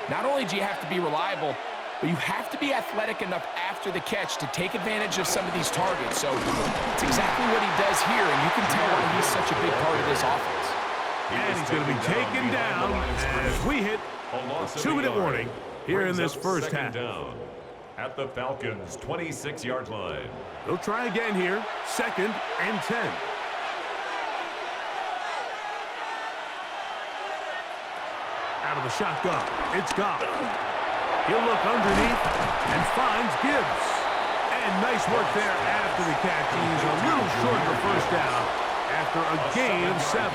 not only do you have to be reliable, but you have to be athletic enough after the catch to take advantage of some of these targets. So it's exactly what he does here, and you can tell why he's such a big part of this offense. And he's going to be taken down as we hit a 2-minute warning here in this first half. At the Falcons' 26-yard line. They'll try again here, 2nd and 10. Out of the shotgun, it's Goff. He'll look underneath and finds Gibbs. And nice work there after the catch. He's a little short of the first down after a gain of 7.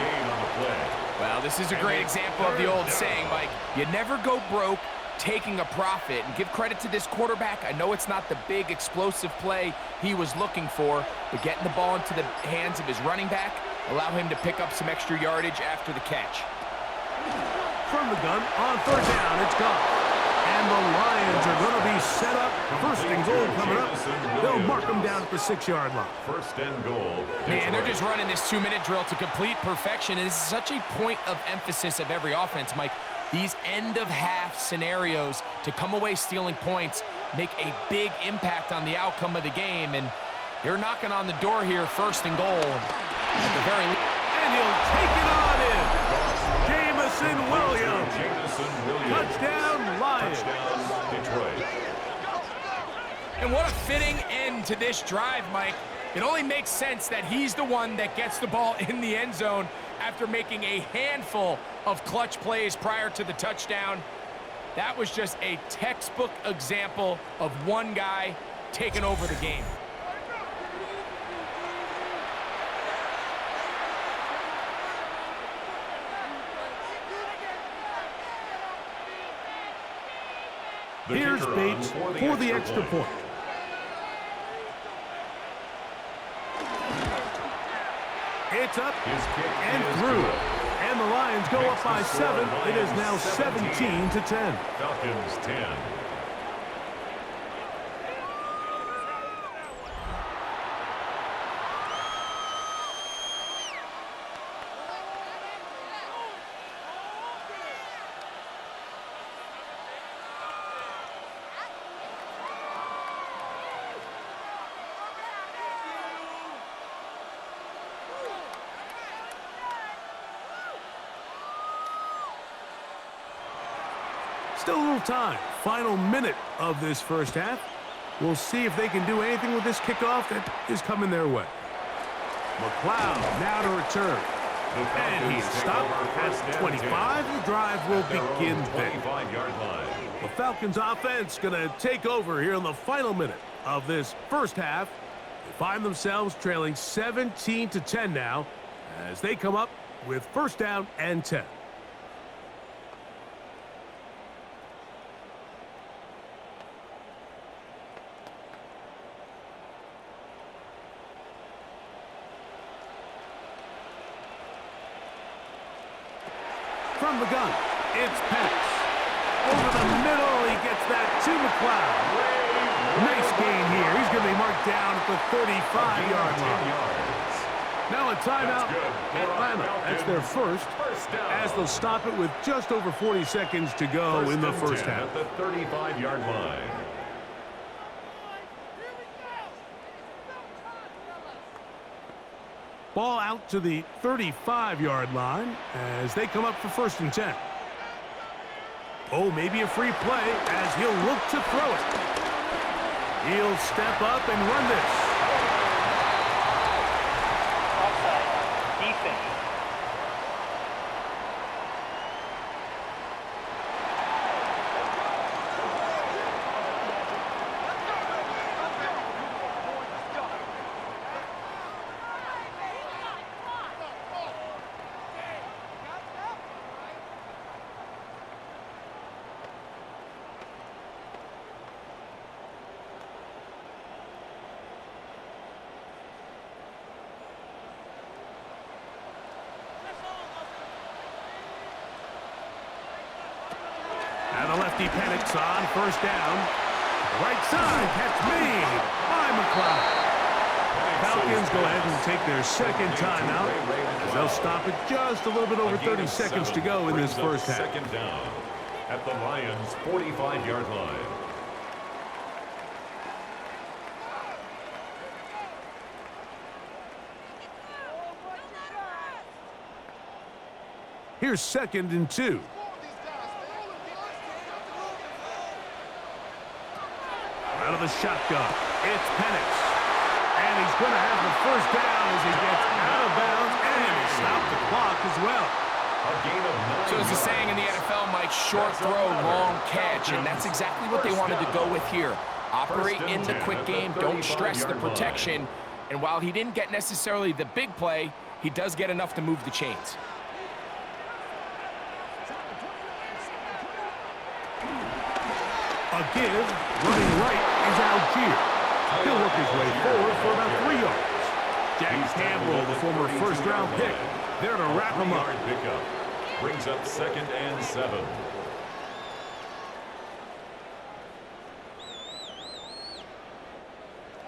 Well, this is a great example of the old saying, Mike, you never go broke taking a profit. And give credit to this quarterback. I know it's not the big explosive play he was looking for, but getting the ball into the hands of his running back allow him to pick up some extra yardage after the catch. From the gun, on third down, it's gone. And the Lions are going to be set up. First and goal coming up. They'll mark them down at the 6-yard line. First and goal. Man, they're just running this 2-minute drill to complete perfection. And this is such a point of emphasis of every offense, Mike. These end-of-half scenarios to come away stealing points make a big impact on the outcome of the game. And they're knocking on the door here, first and goal. At the very least. And he'll take it on in. Jamison Williams. Touchdown, Lions. Touchdown, Detroit. And what a fitting end to this drive, Mike. It only makes sense that he's the one that gets the ball in the end zone after making a handful of clutch plays prior to the touchdown. That was just a textbook example of one guy taking over the game. Here's Bates for the extra point. It's up and through. And the Lions go up by 7. It is now 17-10. Falcons 10. Still a little time. Final minute of this first half. We'll see if they can do anything with this kickoff that is coming their way. McLeod now to return. And he's stopped at 25. The drive will begin then. The Falcons offense going to take over here in the final minute of this first half. They find themselves trailing 17-10 now as they come up with first down and 10. From the gun, it's Penix. Over the middle, he gets that to McLeod. Nice gain here. He's going to be marked down at the 35-yard line. Now a timeout, Atlanta. That's their first, as they'll stop it with just over 40 seconds to go in the first half. At the 35-yard line. Ball out to the 35-yard line as they come up for first and 10. Oh, maybe a free play as he'll look to throw it. He'll step up and run this. Offside. Defense. And the lefty Penix on first down. Right side, catch made by McLeod. Falcons go ahead and take their second timeout as they'll stop it just a little bit over 30 seconds to go in this first half. Second down at the Lions' 45-yard line. Here's second and 2. Out of the shotgun, it's Penix. And he's going to have the first down as he gets out of bounds and stop the clock as well. A gain of 9 So as the saying in the NFL, Mike, short throw, long catch, and that's exactly what they wanted to go with here. Operate in the quick game, don't stress the protection, and while he didn't get necessarily the big play, he does get enough to move the chains. A give, running right is Algier. He'll work his way forward for about 3 yards. Jack Campbell, the former first-round pick, there to wrap him up. Brings up 2nd and 7.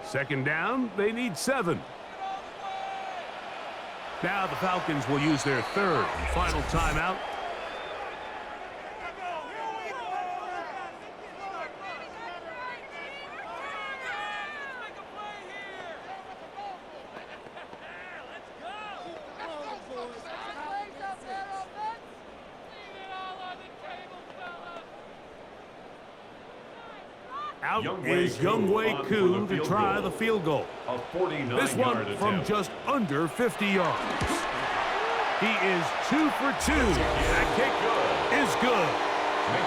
Second down, they need 7. Now the Falcons will use their third and final timeout. Out is Younghoe Koo to try the field goal. This one from just under 50 yards. He is 2 for 2. That kick is good.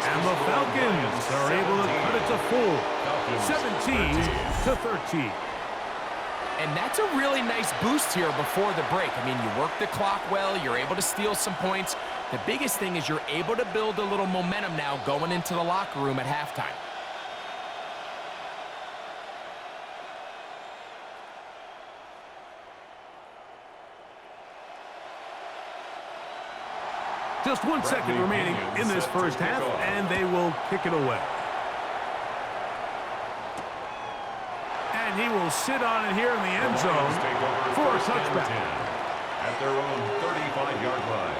And the Falcons are able to cut it to 4, 17-13. And that's a really nice boost here before the break. I mean, you work the clock well, you're able to steal some points. The biggest thing is you're able to build a little momentum now going into the locker room at halftime. Just 1 second remaining in this first half, and they will kick it away. And he will sit on it here in the end zone for a touchback. At their own 35-yard line.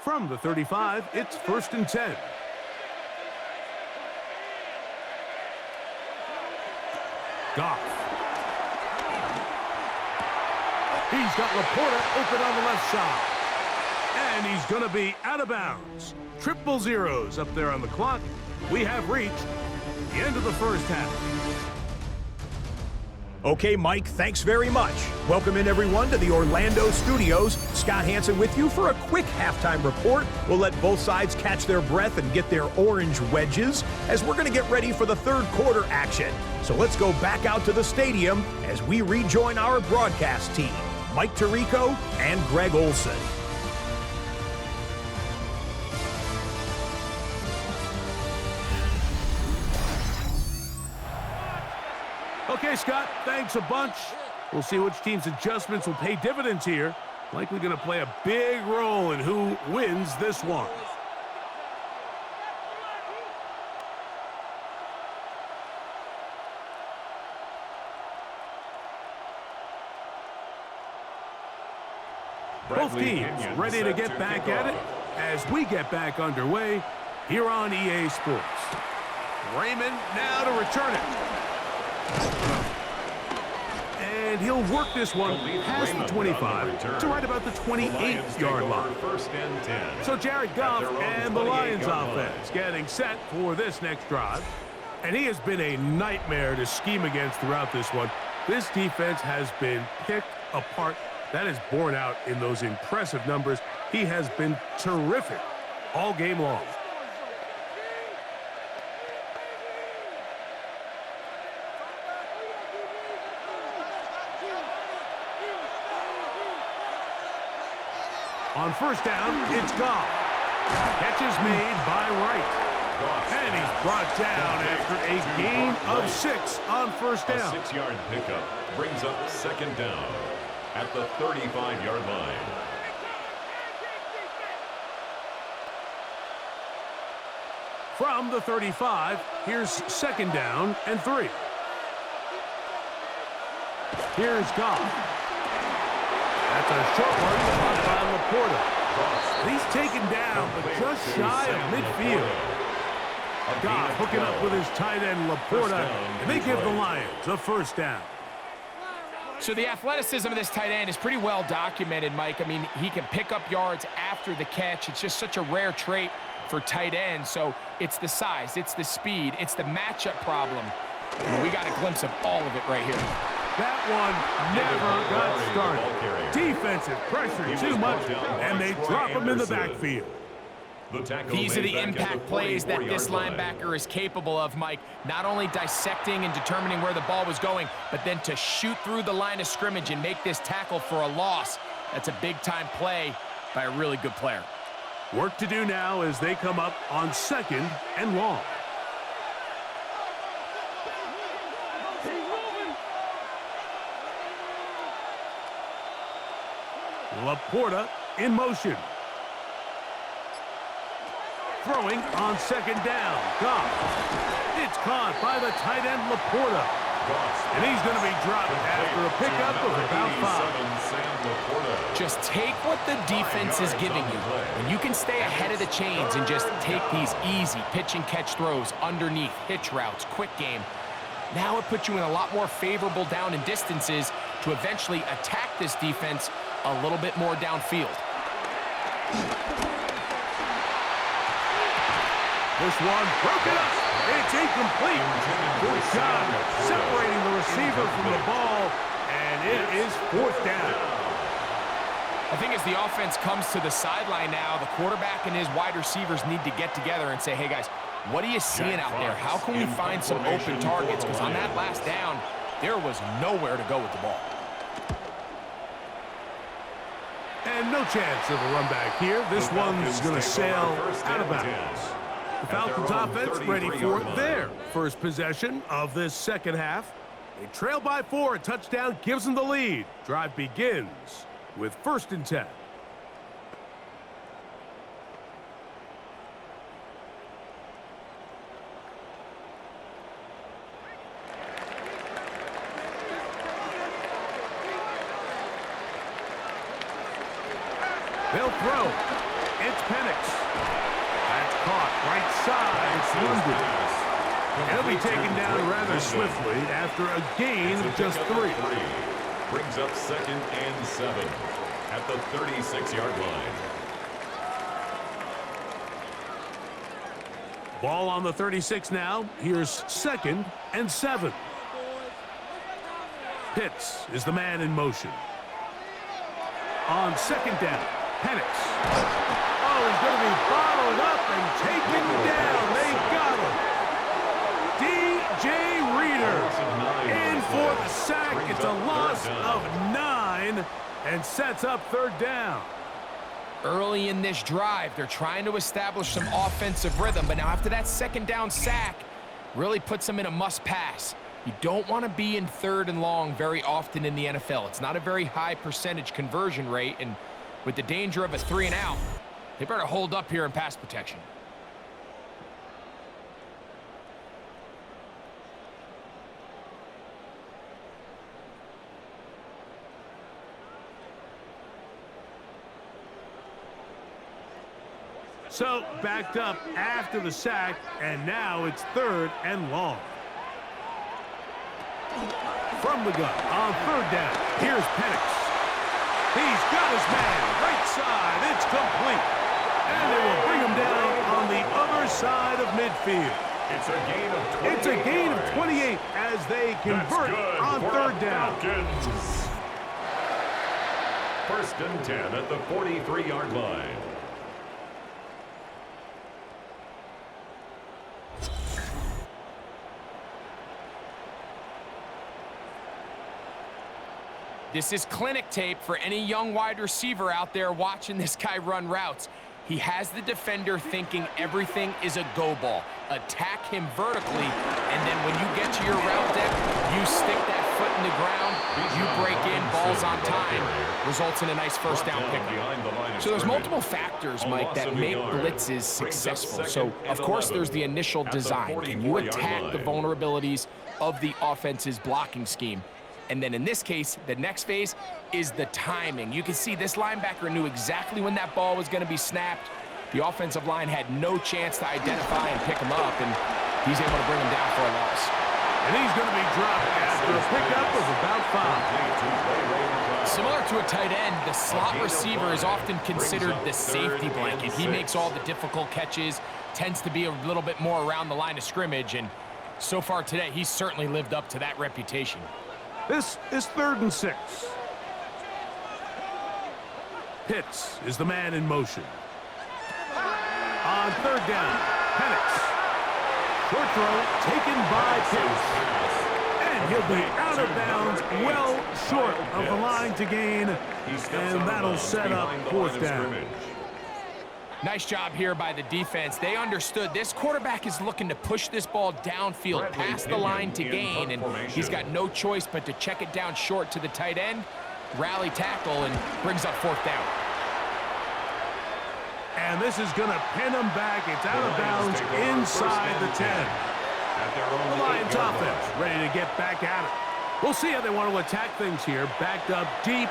From the 35, it's 1st and 10. Goff. He's got Laporta open on the left side. And he's going to be out of bounds. Triple zeros up there on the clock. We have reached the end of the first half. Okay, Mike, thanks very much. Welcome in, everyone, to the Orlando studios. Scott Hansen with you for a quick halftime report. We'll let both sides catch their breath and get their orange wedges as we're going to get ready for the third quarter action. So let's go back out to the stadium as we rejoin our broadcast team, Mike Tirico and Greg Olson. Okay, Scott, thanks a bunch. We'll see which team's adjustments will pay dividends here. Likely going to play a big role in who wins this one. Both teams ready to get back at it as we get back underway here on EA Sports. Raymond now to return it. And he'll work this one past the 25 to right about the 28-yard line. So Jared Goff and the Lions offense getting set for this next drive. And he has been a nightmare to scheme against throughout this one. This defense has been picked apart. That is borne out in those impressive numbers. He has been terrific all game long. On first down, it's Goff. Catch is made by Wright. And he's brought down after a gain of 6 on first down. A 6-yard pickup brings up 2nd down at the 35-yard line. From the 35, here's 2nd down and 3. Here's Goff. That's a short one caught by Laporta. He's taken down, but just shy of midfield. Goff hooking up with his tight end Laporta, and they give the Lions a first down. So the athleticism of this tight end is pretty well documented, Mike. I mean, he can pick up yards after the catch. It's just such a rare trait for tight ends. So it's the size, it's the speed, it's the matchup problem. And we got a glimpse of all of it right here. That one never got started. Defensive pressure too much, and they drop him in the backfield. These are the impact plays that this linebacker is capable of, Mike. Not only dissecting and determining where the ball was going, but then to shoot through the line of scrimmage and make this tackle for a loss. That's a big-time play by a really good player. Work to do now as they come up on 2nd and long. Laporta in motion. Throwing on second down. Goff. It's caught by the tight end Laporta. And he's going to be dropped after a pickup of about 5. Just take what the defense is giving you. When you can stay ahead of the chains and just take these easy pitch and catch throws underneath, hitch routes, quick game, now it puts you in a lot more favorable down and distances to eventually attack this defense a little bit more downfield. This one broken up. It's incomplete. Good job separating the receiver from the ball, and it is 4th down. I think as the offense comes to the sideline now, the quarterback and his wide receivers need to get together and say, hey, guys, what are you seeing out there? How can we find some open targets? Because on that last down, there was nowhere to go with the ball. And no chance of a run back here. This one's going to sail out of bounds. The Falcons offense ready for their first possession of this second half. They trail by 4. A touchdown gives them the lead. Drive begins with 1st and 10. They'll throw. It's Penix. That's caught. Right side. It's London. He'll be taken down rather swiftly after a gain of just 3. Brings up 2nd and 7 at the 36-yard line. Ball on the 36 now. Here's 2nd and 7. Pitts is the man in motion. On 2nd down, Penix. Oh, he's going to be bottled up and taken down. They got him. DJ Reader in for the sack. It's a loss of 9 and sets up 3rd down. Early in this drive, they're trying to establish some offensive rhythm, but now after that 2nd down sack, really puts them in a must-pass. You don't want to be in 3rd and long very often in the NFL. It's not a very high percentage conversion rate, and with the danger of a 3 and out, they better hold up here in pass protection. So backed up after the sack, and now it's 3rd and long. From the gun on 3rd down, here's Penix. He's got his man, right side, it's complete. And they will bring him down on the other side of midfield. It's a gain of 28. It's a gain of 28 as they convert on 3rd down. Falcons. 1st and 10 at the 43-yard line. This is clinic tape for any young wide receiver out there watching this guy run routes. He has the defender thinking everything is a go ball. Attack him vertically, and then when you get to your route depth, you stick that foot in the ground, you break in, balls on time, results in a nice 1st down pickup. So there's multiple factors, Mike, that make blitzes successful. So, of course, there's the initial design. Can you attack the vulnerabilities of the offense's blocking scheme? And then in this case, the next phase is the timing. You can see this linebacker knew exactly when that ball was going to be snapped. The offensive line had no chance to identify and pick him up, and he's able to bring him down for a loss. And he's going to be dropped after a pickup of about 5. Similar to a tight end, the slot receiver is often considered the safety blanket. He makes all the difficult catches, tends to be a little bit more around the line of scrimmage, and so far today, he's certainly lived up to that reputation. This is 3rd and 6. Pitts is the man in motion. On 3rd down, Penix. Short throw taken by Pitts. And he'll be out of bounds, well short of the line to gain. And that'll set up 4th down. Nice job here by the defense. They understood this quarterback is looking to push this ball downfield past the line to gain, and he's got no choice but to check it down short to the tight end rally tackle and brings up 4th down. And this is going to pin them back. It's out of bounds inside the 10. The Lions offense ready to get back at it. We'll see how they want to attack things here, backed up deep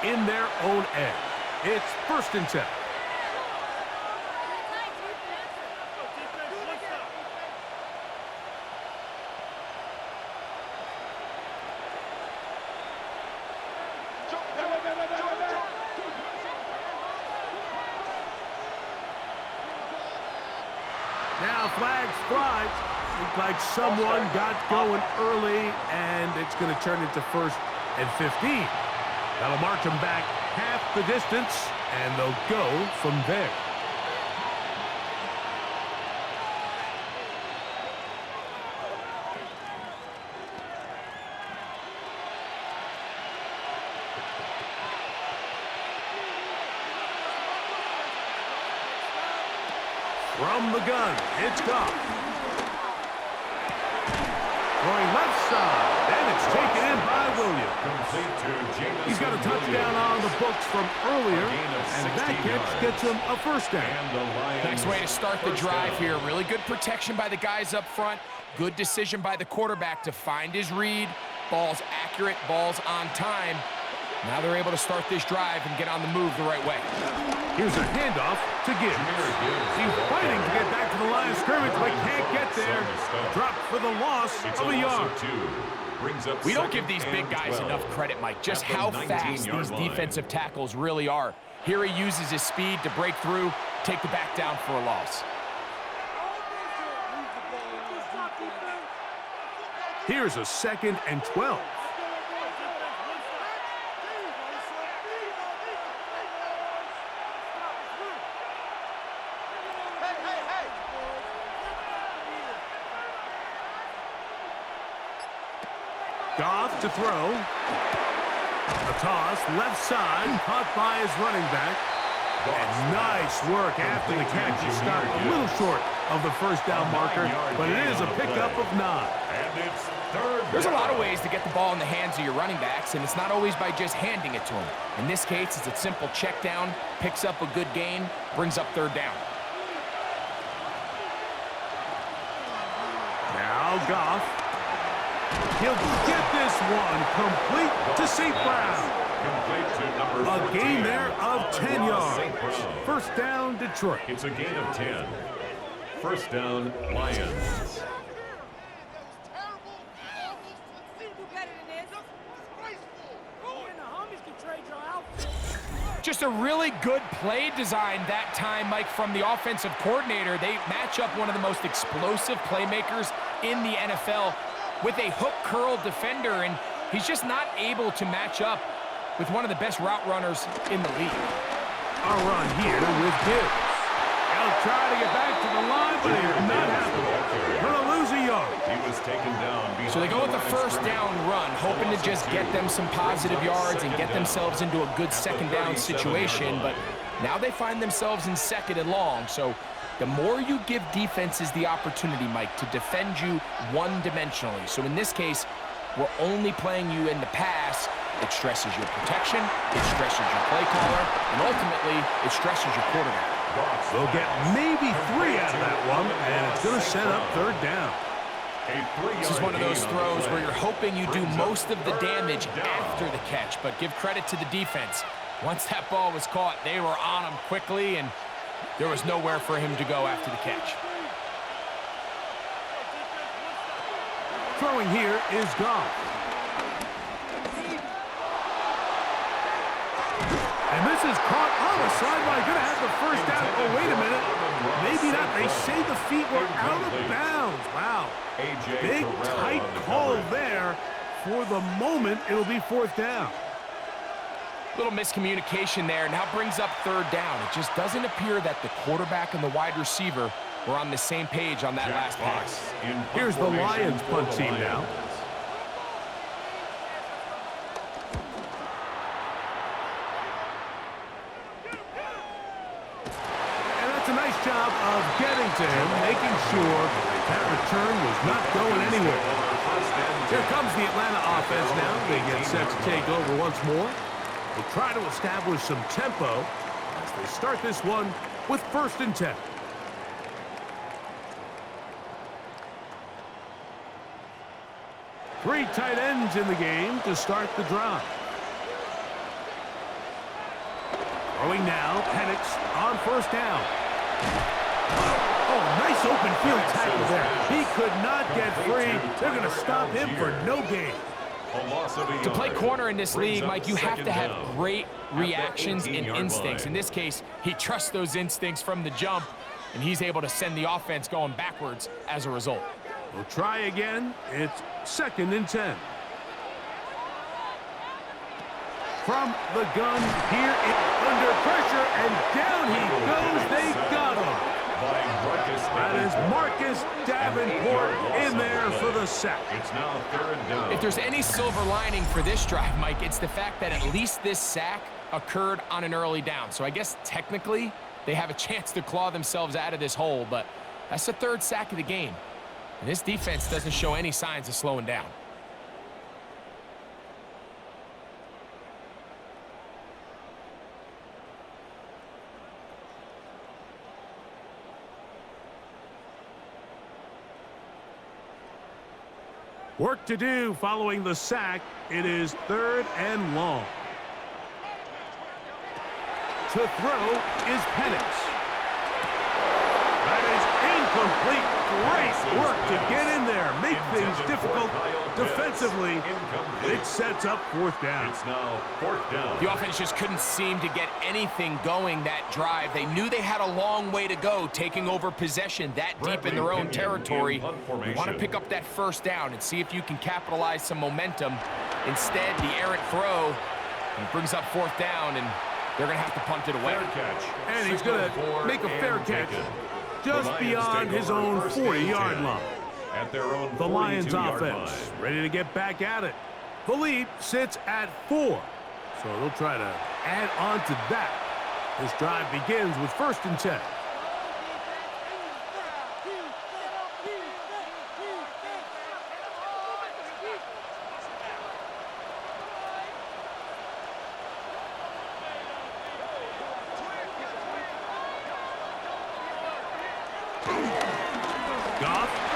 in their own end. It's 1st and 10. Now flags fly. Looks like someone got going early, and it's going to turn into 1st and 15. That'll march them back half the distance, and they'll go from there. From the gun, it's Goff. Going left side, and it's taken in by Williams. He's got a touchdown on the books from earlier, and that catch gets him a 1st down. Nice way to start the drive here. Really good protection by the guys up front. Good decision by the quarterback to find his read. Ball's accurate, ball's on time. Now they're able to start this drive and get on the move the right way. Here's a handoff to Gibbs. He's fighting to get back to the line of scrimmage, but can't get there. Dropped for the loss of a yard. We don't give these big guys enough credit, Mike, just how fast these defensive tackles really are. Here he uses his speed to break through, take the back down for a loss. Here's a 2nd and 12. Goff to throw. A toss, left side, caught by his running back. And nice work after the catch. He stopped a little short of the 1st down marker, but it is a pickup of 9. There's a lot of ways to get the ball in the hands of your running backs, and it's not always by just handing it to them. In this case, it's a simple check down, picks up a good gain, brings up 3rd down. Now Goff. He'll get this one complete to St. Brown. A gain there of 10 yards. 1st down, Detroit. It's a gain of 10. 1st down, Lions. Just a really good play design that time, Mike, from the offensive coordinator. They match up one of the most explosive playmakers in the NFL with a hook curl defender, and he's just not able to match up with one of the best route runners in the league. A run here with Gibbs. He'll try to get back to the line, but he's not happening. Gonna lose a yard. He was taken down. So they go with the 1st down run, hoping to just get them some positive yards and get themselves into a good 2nd down situation, but now they find themselves in 2nd and long. So the more you give defenses the opportunity, Mike, to defend you one-dimensionally. So in this case, we're only playing you in the pass. It stresses your protection, it stresses your play caller, and ultimately, it stresses your quarterback. They'll get maybe 3 out of that one, and it's going to set up 3rd down. This is one of those throws where you're hoping you do most of the damage after the catch, but give credit to the defense. Once that ball was caught, they were on him quickly, and there was nowhere for him to go after the catch. Throwing here is Goff. And this is caught on the sideline. Going to have the 1st down. Oh, wait a minute. Maybe not. They say the feet were out of bounds. Wow. Big, tight call there. For the moment, it'll be 4th down. Little miscommunication there. Now brings up 3rd down. It just doesn't appear that the quarterback and the wide receiver were on the same page on that last pass. Here's the Lions punt team now. And that's a nice job of getting to him, making sure that return was not going anywhere. Here comes the Atlanta offense now. They get set to take over once more. will try to establish some tempo as they start this one with 1st and 10. Three tight ends in the game to start the drive. Throwing now, Penix on 1st down. Oh, nice open field tackle there. He could not get free. They're going to stop him for no gain. To play corner in this league, Mike, you have to have great reactions and instincts. In this case, he trusts those instincts from the jump, and he's able to send the offense going backwards as a result. We'll try again. It's 2nd and 10. From the gun here, under pressure, and down he goes. They got him. That is Marcus Davenport in there for the sack. It's now 3rd down. If there's any silver lining for this drive, Mike, it's the fact that at least this sack occurred on an early down. So I guess technically they have a chance to claw themselves out of this hole, but that's the 3rd sack of the game. And this defense doesn't show any signs of slowing down. Work to do following the sack. It is 3rd and long. To throw is Penix. That is incomplete. Great work to get in there. Make things difficult defensively. It sets up 4th down. It's now 4th down. The offense just couldn't seem to get anything going that drive. They knew they had a long way to go, taking over possession that deep in their own territory. You want to pick up that 1st down and see if you can capitalize some momentum. Instead, the errant throw brings up 4th down, and they're going to have to punt it away. And he's going to make a fair catch just beyond his own 40-yard line. At their own The Lions 42-yard offense line. ready to get back at it. The lead sits at 4, so they'll try to add on to that. This drive begins with 1st and 10.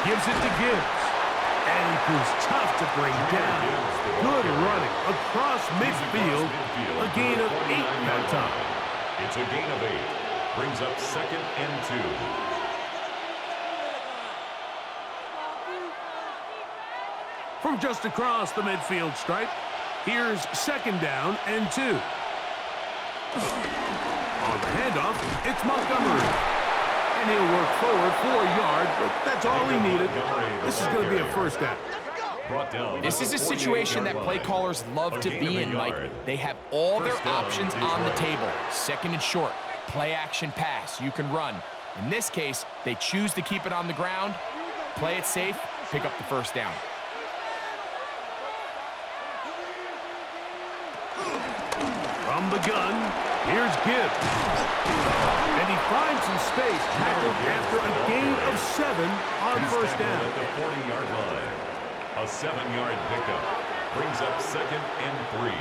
Gives it to Gibbs. And he proves tough to bring down. Good running across midfield. A gain of 8 that time. It's a gain of 8. Brings up 2nd and 2. From just across the midfield stripe, here's 2nd down and 2. On the handoff, it's Montgomery. And he'll work forward for a yard, but that's all he needed. This is going to be a 1st down. This is a situation that play callers love to be in, Mike. They have all their options on the table. 2nd and short, play action pass, you can run. In this case, they choose to keep it on the ground, play it safe, pick up the 1st down. From the gun, here's Gibbs. And he finds some space, tackled after a gain of 7 on 1st down. At the 40-yard line. A 7-yard pickup. Brings up 2nd and 3.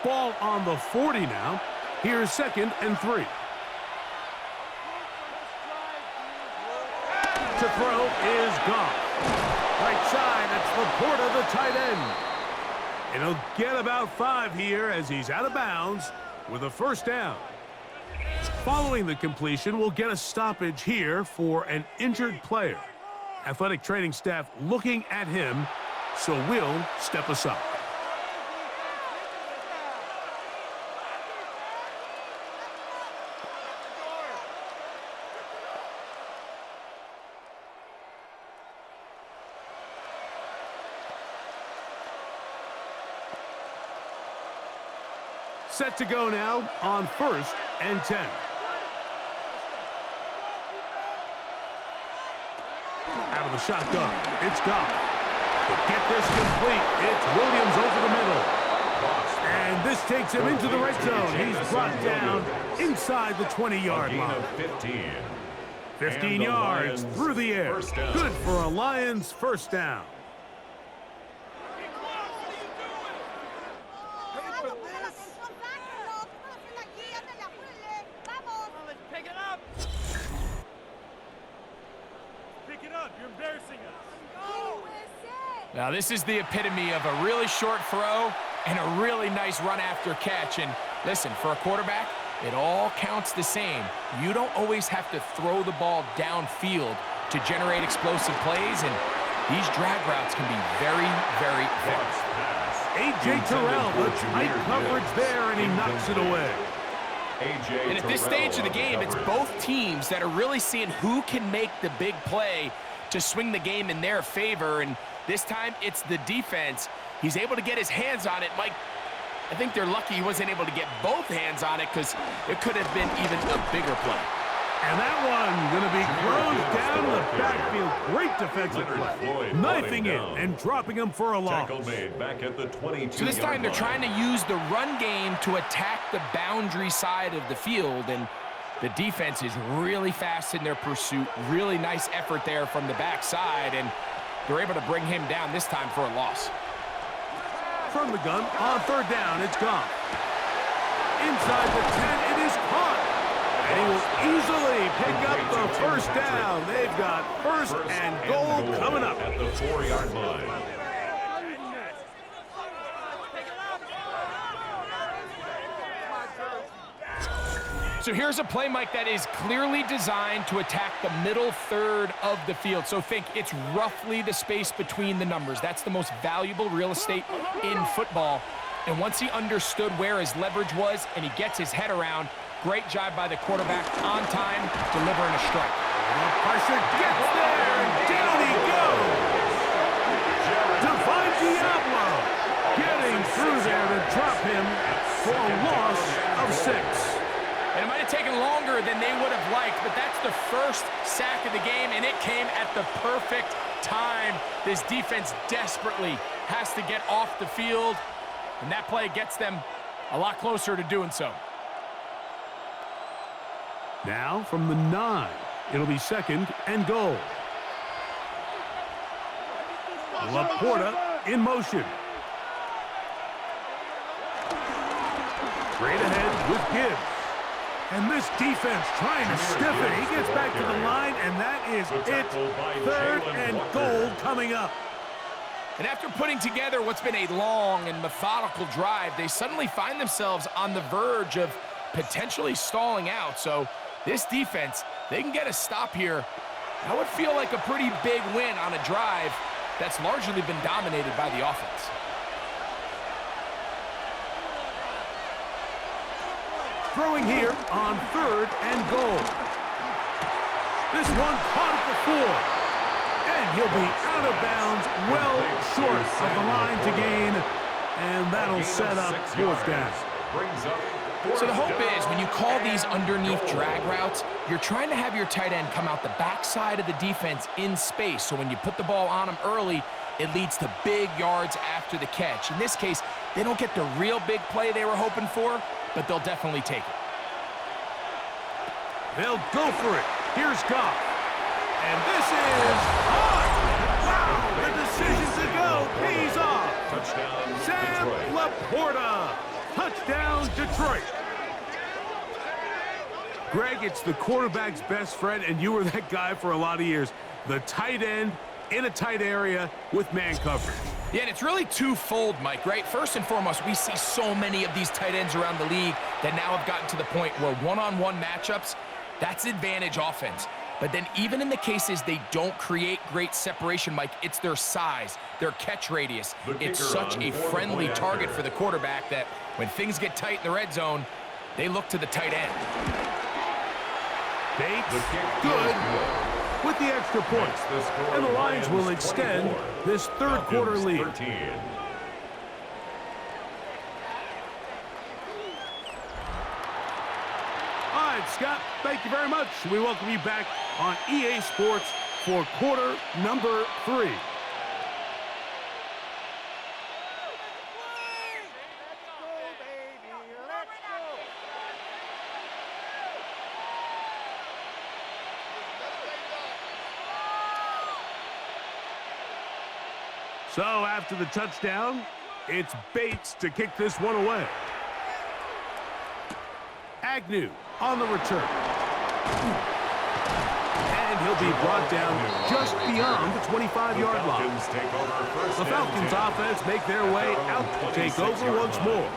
Ball on the 40 now. Here's 2nd and 3. To throw is Goff. Right side, that's Laporta, the tight end. And he'll get about 5 here as he's out of bounds with a 1st down. Following the completion, we'll get a stoppage here for an injured player. Athletic training staff looking at him, so we'll step aside. Set to go now on 1st and 10. Out of the shotgun, it's Goff. To get this complete, it's Williams over the middle. And this takes him into the red zone. He's brought down inside the 20-yard line. 15 yards through the air. Good for a Lions 1st down. Now, this is the epitome of a really short throw and a really nice run after catch. And listen, for a quarterback, it all counts the same. You don't always have to throw the ball downfield to generate explosive plays, and these drag routes can be very, very effective. A.J. Terrell, the tight coverage there, and he knocks it away. And at this stage of the game, it's both teams that are really seeing who can make the big play to swing the game in their favor, and this time it's the defense. He's able to get his hands on it. Mike, I think they're lucky he wasn't able to get both hands on it because it could have been even a bigger play. And that one going to be closed down the backfield. Great defensive play. Knifing in and dropping him for a loss. So this time they're trying to use the run game to attack the boundary side of the field, and the defense is really fast in their pursuit. Really nice effort there from the backside, and they're able to bring him down this time for a loss. From the gun, on third down, it's gone. Inside the 10, it is caught. And he will easily pick up the first down. They've got first and goal coming up. At the 4-yard line. So here's a play, Mike, that is clearly designed to attack the middle third of the field. So think it's roughly the space between the numbers. That's the most valuable real estate in football. And once he understood where his leverage was and he gets his head around, great job by the quarterback on time, delivering a strike. The pressure gets there, and down he goes. Divine Diablo getting through there to drop him for a loss of 6. And it might have taken longer than they would have liked, but that's the first sack of the game, and it came at the perfect time. This defense desperately has to get off the field, and that play gets them a lot closer to doing so. Now from the 9, it'll be second and goal. Laporta in motion. Straight ahead with Gibbs. And this defense trying to stiff it. He gets back to the line, and that is it. Third and goal coming up. And after putting together what's been a long and methodical drive, they suddenly find themselves on the verge of potentially stalling out. So this defense, they can get a stop here. That would feel like a pretty big win on a drive that's largely been dominated by the offense. Throwing here on third and goal. This one caught at the 4. And he'll be out of bounds, well short of the line to gain. And that'll set up fourth down. So the hope is when you call these underneath drag routes, you're trying to have your tight end come out the backside of the defense in space. So when you put the ball on him early, it leads to big yards after the catch. In this case, they don't get the real big play they were hoping for, but they'll definitely take it. They'll go for it. Here's Goff. And this is on. Wow, the decision to go pays off. Touchdown, Sam Detroit. Laporta. Touchdown, Detroit. Greg, it's the quarterback's best friend, and you were that guy for a lot of years. The tight end in a tight area with man coverage. Yeah, and it's really twofold, Mike, right? First and foremost, we see so many of these tight ends around the league that now have gotten to the point where one-on-one matchups, that's advantage offense. But then even in the cases they don't create great separation, Mike, it's their size, their catch radius. It's such a friendly target for the quarterback that when things get tight in the red zone, they look to the tight end. Bates, good, with the extra points. And the Lions will extend this third quarter lead. All right, Scott, thank you very much. We welcome you back on EA Sports for quarter number 3. So after the touchdown, it's Bates to kick this one away. Agnew on the return. And he'll be brought down just beyond the 25-yard line. The Falcons offense make their way out to take over once more.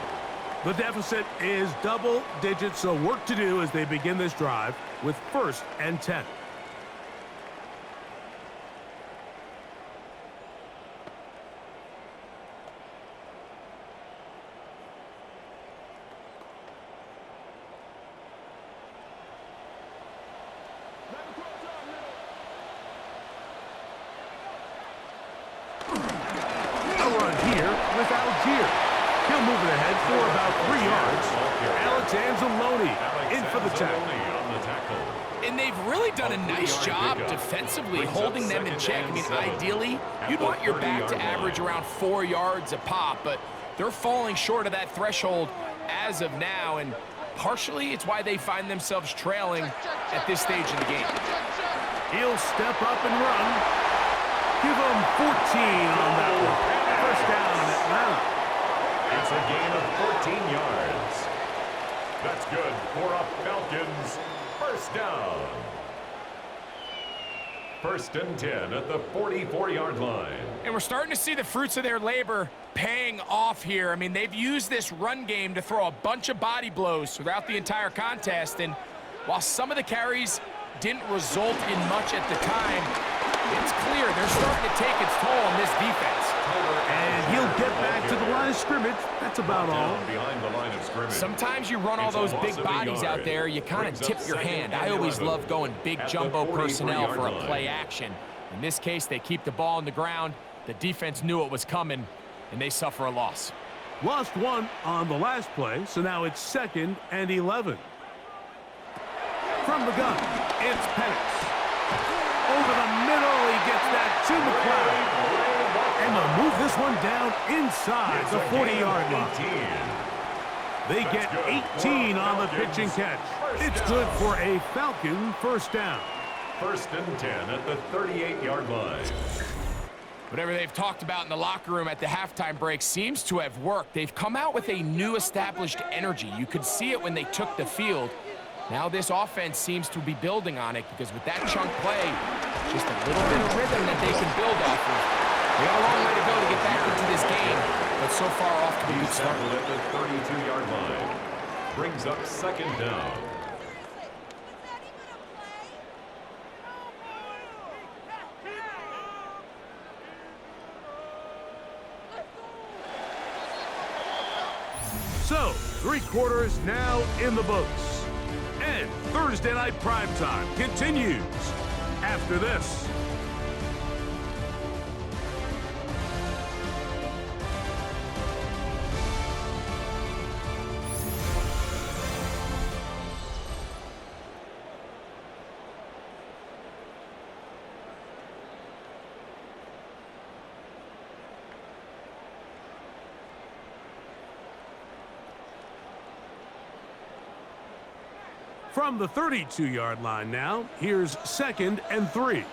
The deficit is double digits, so work to do as they begin this drive with 1st and 10. He'll move it ahead for about 3 yards. Alex Anzalone in for the tackle. And they've really done a nice job defensively holding them in check. I mean, ideally, you'd want your back to average around 4 yards a pop, but they're falling short of that threshold as of now, and partially it's why they find themselves trailing at this stage in the game. He'll step up and run. Give him 14 on that one. 1st down, Atlanta. It's a gain of 14 yards. That's good for a Falcons 1st down. 1st and 10 at the 44-yard line. And we're starting to see the fruits of their labor paying off here. I mean, they've used this run game to throw a bunch of body blows throughout the entire contest. And while some of the carries didn't result in much at the time, it's clear they're starting to take its toll on this defense. And he'll get back to the line of scrimmage. That's about all. Behind the line of scrimmage. Sometimes you run all those big bodies out there, you kind of tip your hand. I always love going big jumbo personnel for a play action. In this case, they keep the ball on the ground. The defense knew it was coming, and they suffer a loss. Lost one on the last play, so now it's 2nd and 11. From the gun, it's Penix. Over the middle, he gets that to McLeod. And they'll move this one down inside the 40-yard line. They get 18 on the pitch and catch. It's good for a Falcon 1st down. 1st and 10 at the 38-yard line. Whatever they've talked about in the locker room at the halftime break seems to have worked. They've come out with a new established energy. You could see it when they took the field. Now this offense seems to be building on it because with that chunk play, just a little bit of rhythm that they can build off of. They got a long way to go to get back into this game, but so far off to a good start. At the 32-yard line. Brings up 2nd down. So, 3 quarters now in the books. And Thursday night primetime continues after this. From the 32-yard line now, here's 2nd and 3.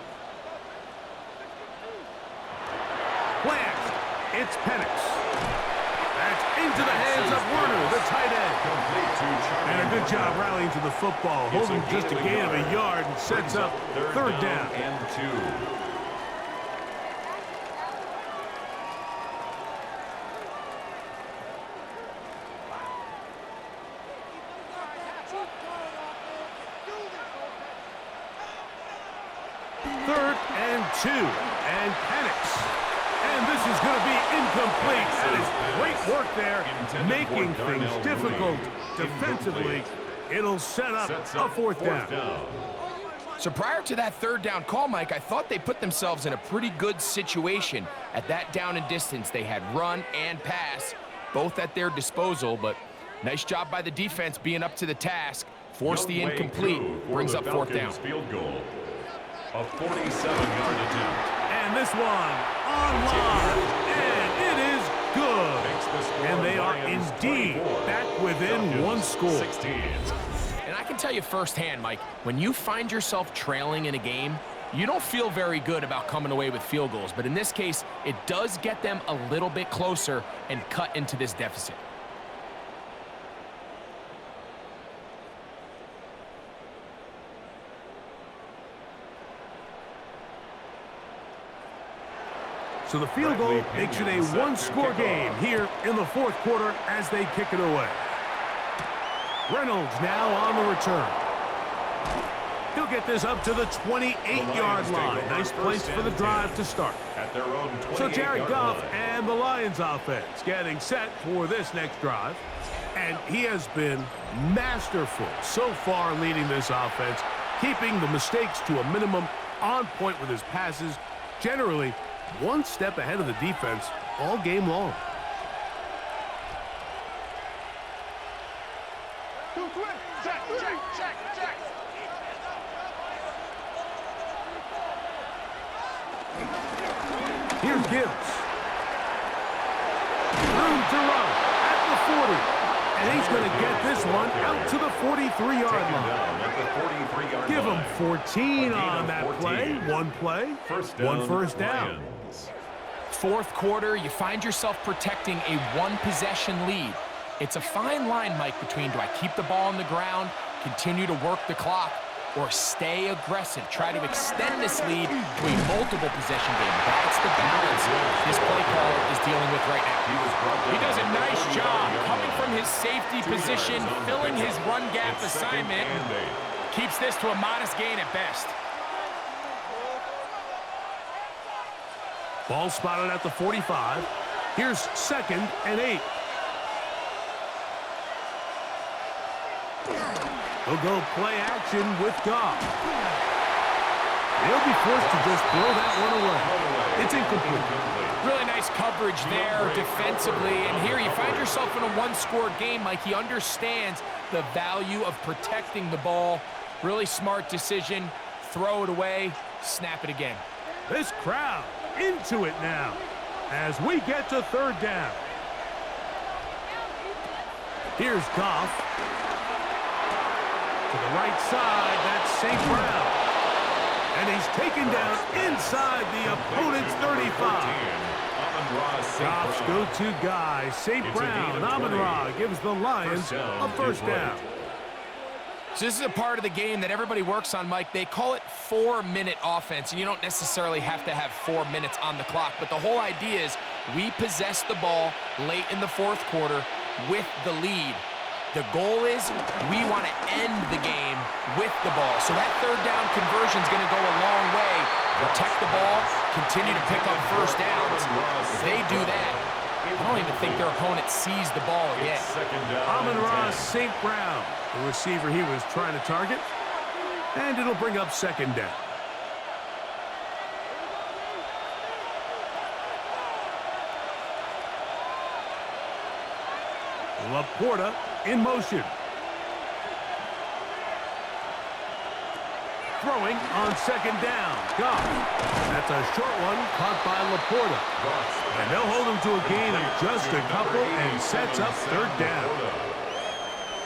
Plant. It's Penix. That's into the hands of Werner, the tight end. And a good job rallying to the football, holding just a gain of a yard and sets up 3rd down. And 2. And Penix. And this is going to be incomplete. That is great work there, making things difficult defensively. It'll set up a 4th down. So prior to that 3rd down call, Mike, I thought they put themselves in a pretty good situation. At that down and distance, they had run and pass, both at their disposal, but nice job by the defense being up to the task. Force the incomplete, brings up 4th down. Field goal. A 47-yard attempt. And this one online, and it is good. And they are indeed back within 1 score. 16. And I can tell you firsthand, Mike, when you find yourself trailing in a game, you don't feel very good about coming away with field goals. But in this case, it does get them a little bit closer and cut into this deficit. So the field goal makes it a one-score game here in the fourth quarter as they kick it away. Reynolds now on the return. He'll get this up to the 28-yard line. Nice place for the drive to start. So Jared Goff and the Lions offense getting set for this next drive. And he has been masterful so far leading this offense, keeping the mistakes to a minimum, on point with his passes, generally one step ahead of the defense all game long. Here's Gibbs. Room to run at the 40. And he's going to get this one out to the 43-yard line. Give him 14 on that play. One play, one first down. Fourth quarter, you find yourself protecting a one-possession lead. It's a fine line, Mike, between do I keep the ball on the ground, continue to work the clock, or stay aggressive, try to extend this lead to a multiple possession game. That's the balance this play caller is dealing with right now. He does a nice job coming from his safety position, filling his run gap assignment. Keeps this to a modest gain at best. Ball spotted at the 45. Here's 2nd and 8. He'll go play action with Goff. He'll be forced to just throw that one away. It's incomplete. Really nice coverage there defensively. And here you find yourself in a one-score game. Mike, he understands the value of protecting the ball. Really smart decision. Throw it away. Snap it again. This crowd into it now as we get to 3rd down. Here's Goff. To the right side, that's St. Brown. And he's taken down inside the opponent's 35. Goff's go-to guy, St. Brown. Amon-Ra gives the Lions a first down. So this is a part of the game that everybody works on, Mike. They call it 4-minute offense, and you don't necessarily have to have 4 minutes on the clock. But the whole idea is we possess the ball late in the fourth quarter with the lead. The goal is we want to end the game with the ball. So that 3rd down conversion is going to go a long way. Protect the ball, continue to pick up first downs. If they do that, I don't even think their opponent sees the ball again. Amon-Ra St. Brown, the receiver he was trying to target. And it'll bring up 2nd down. Laporta in motion. Throwing on 2nd down. Goff. That's a short one caught by Laporta. And they'll hold him to a gain of just a couple and sets up 3rd down.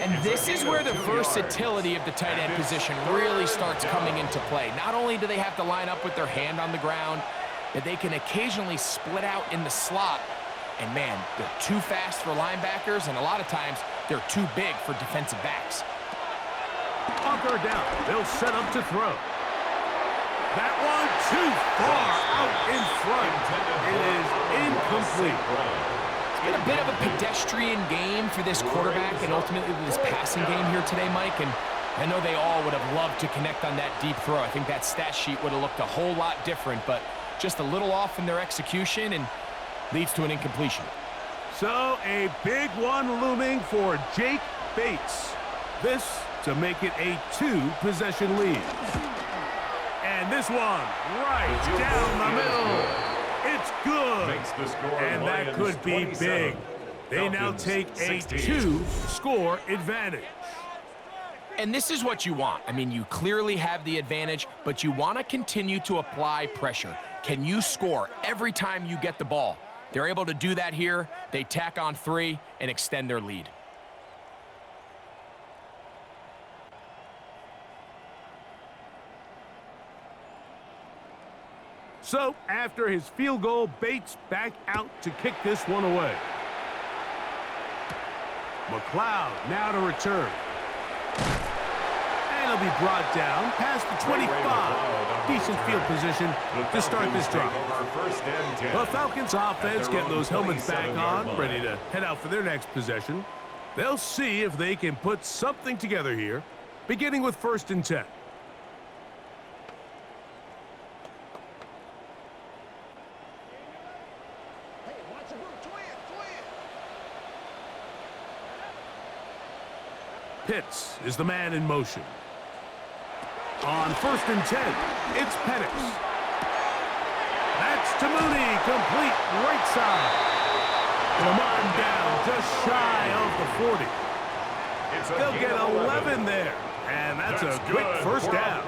And this is where the versatility of the tight end position really starts coming into play. Not only do they have to line up with their hand on the ground, but they can occasionally split out in the slot. And man, they're too fast for linebackers, and a lot of times they're too big for defensive backs. On 3rd down, they'll set up to throw. That one too far out in front. It is incomplete. It's been a bit of a pedestrian game for this quarterback and ultimately this passing game here today, Mike. And I know they all would have loved to connect on that deep throw. I think that stat sheet would have looked a whole lot different, but just a little off in their execution and leads to an incompletion. So a big one looming for Jake Bates. This to make it a 2-possession lead. And this one right down the middle. It's good. And that could be big. They now take a 2-score advantage. And this is what you want. I mean, you clearly have the advantage, but you want to continue to apply pressure. Can you score every time you get the ball? They're able to do that here. They tack on 3 and extend their lead. So, after his field goal, Bates back out to kick this one away. McLeod now to return. And And he'll be brought down past the 25. Decent field position to start this drive. The Falcons offense getting those helmets back on, ready to head out for their next possession. They'll see if they can put something together here, beginning with 1st and 10. Pitts is the man in motion. On 1st and 10, it's Penix. That's to Mooney, complete right side. Lamont down just shy of the 40. They'll get 11 there, and that's a quick first down.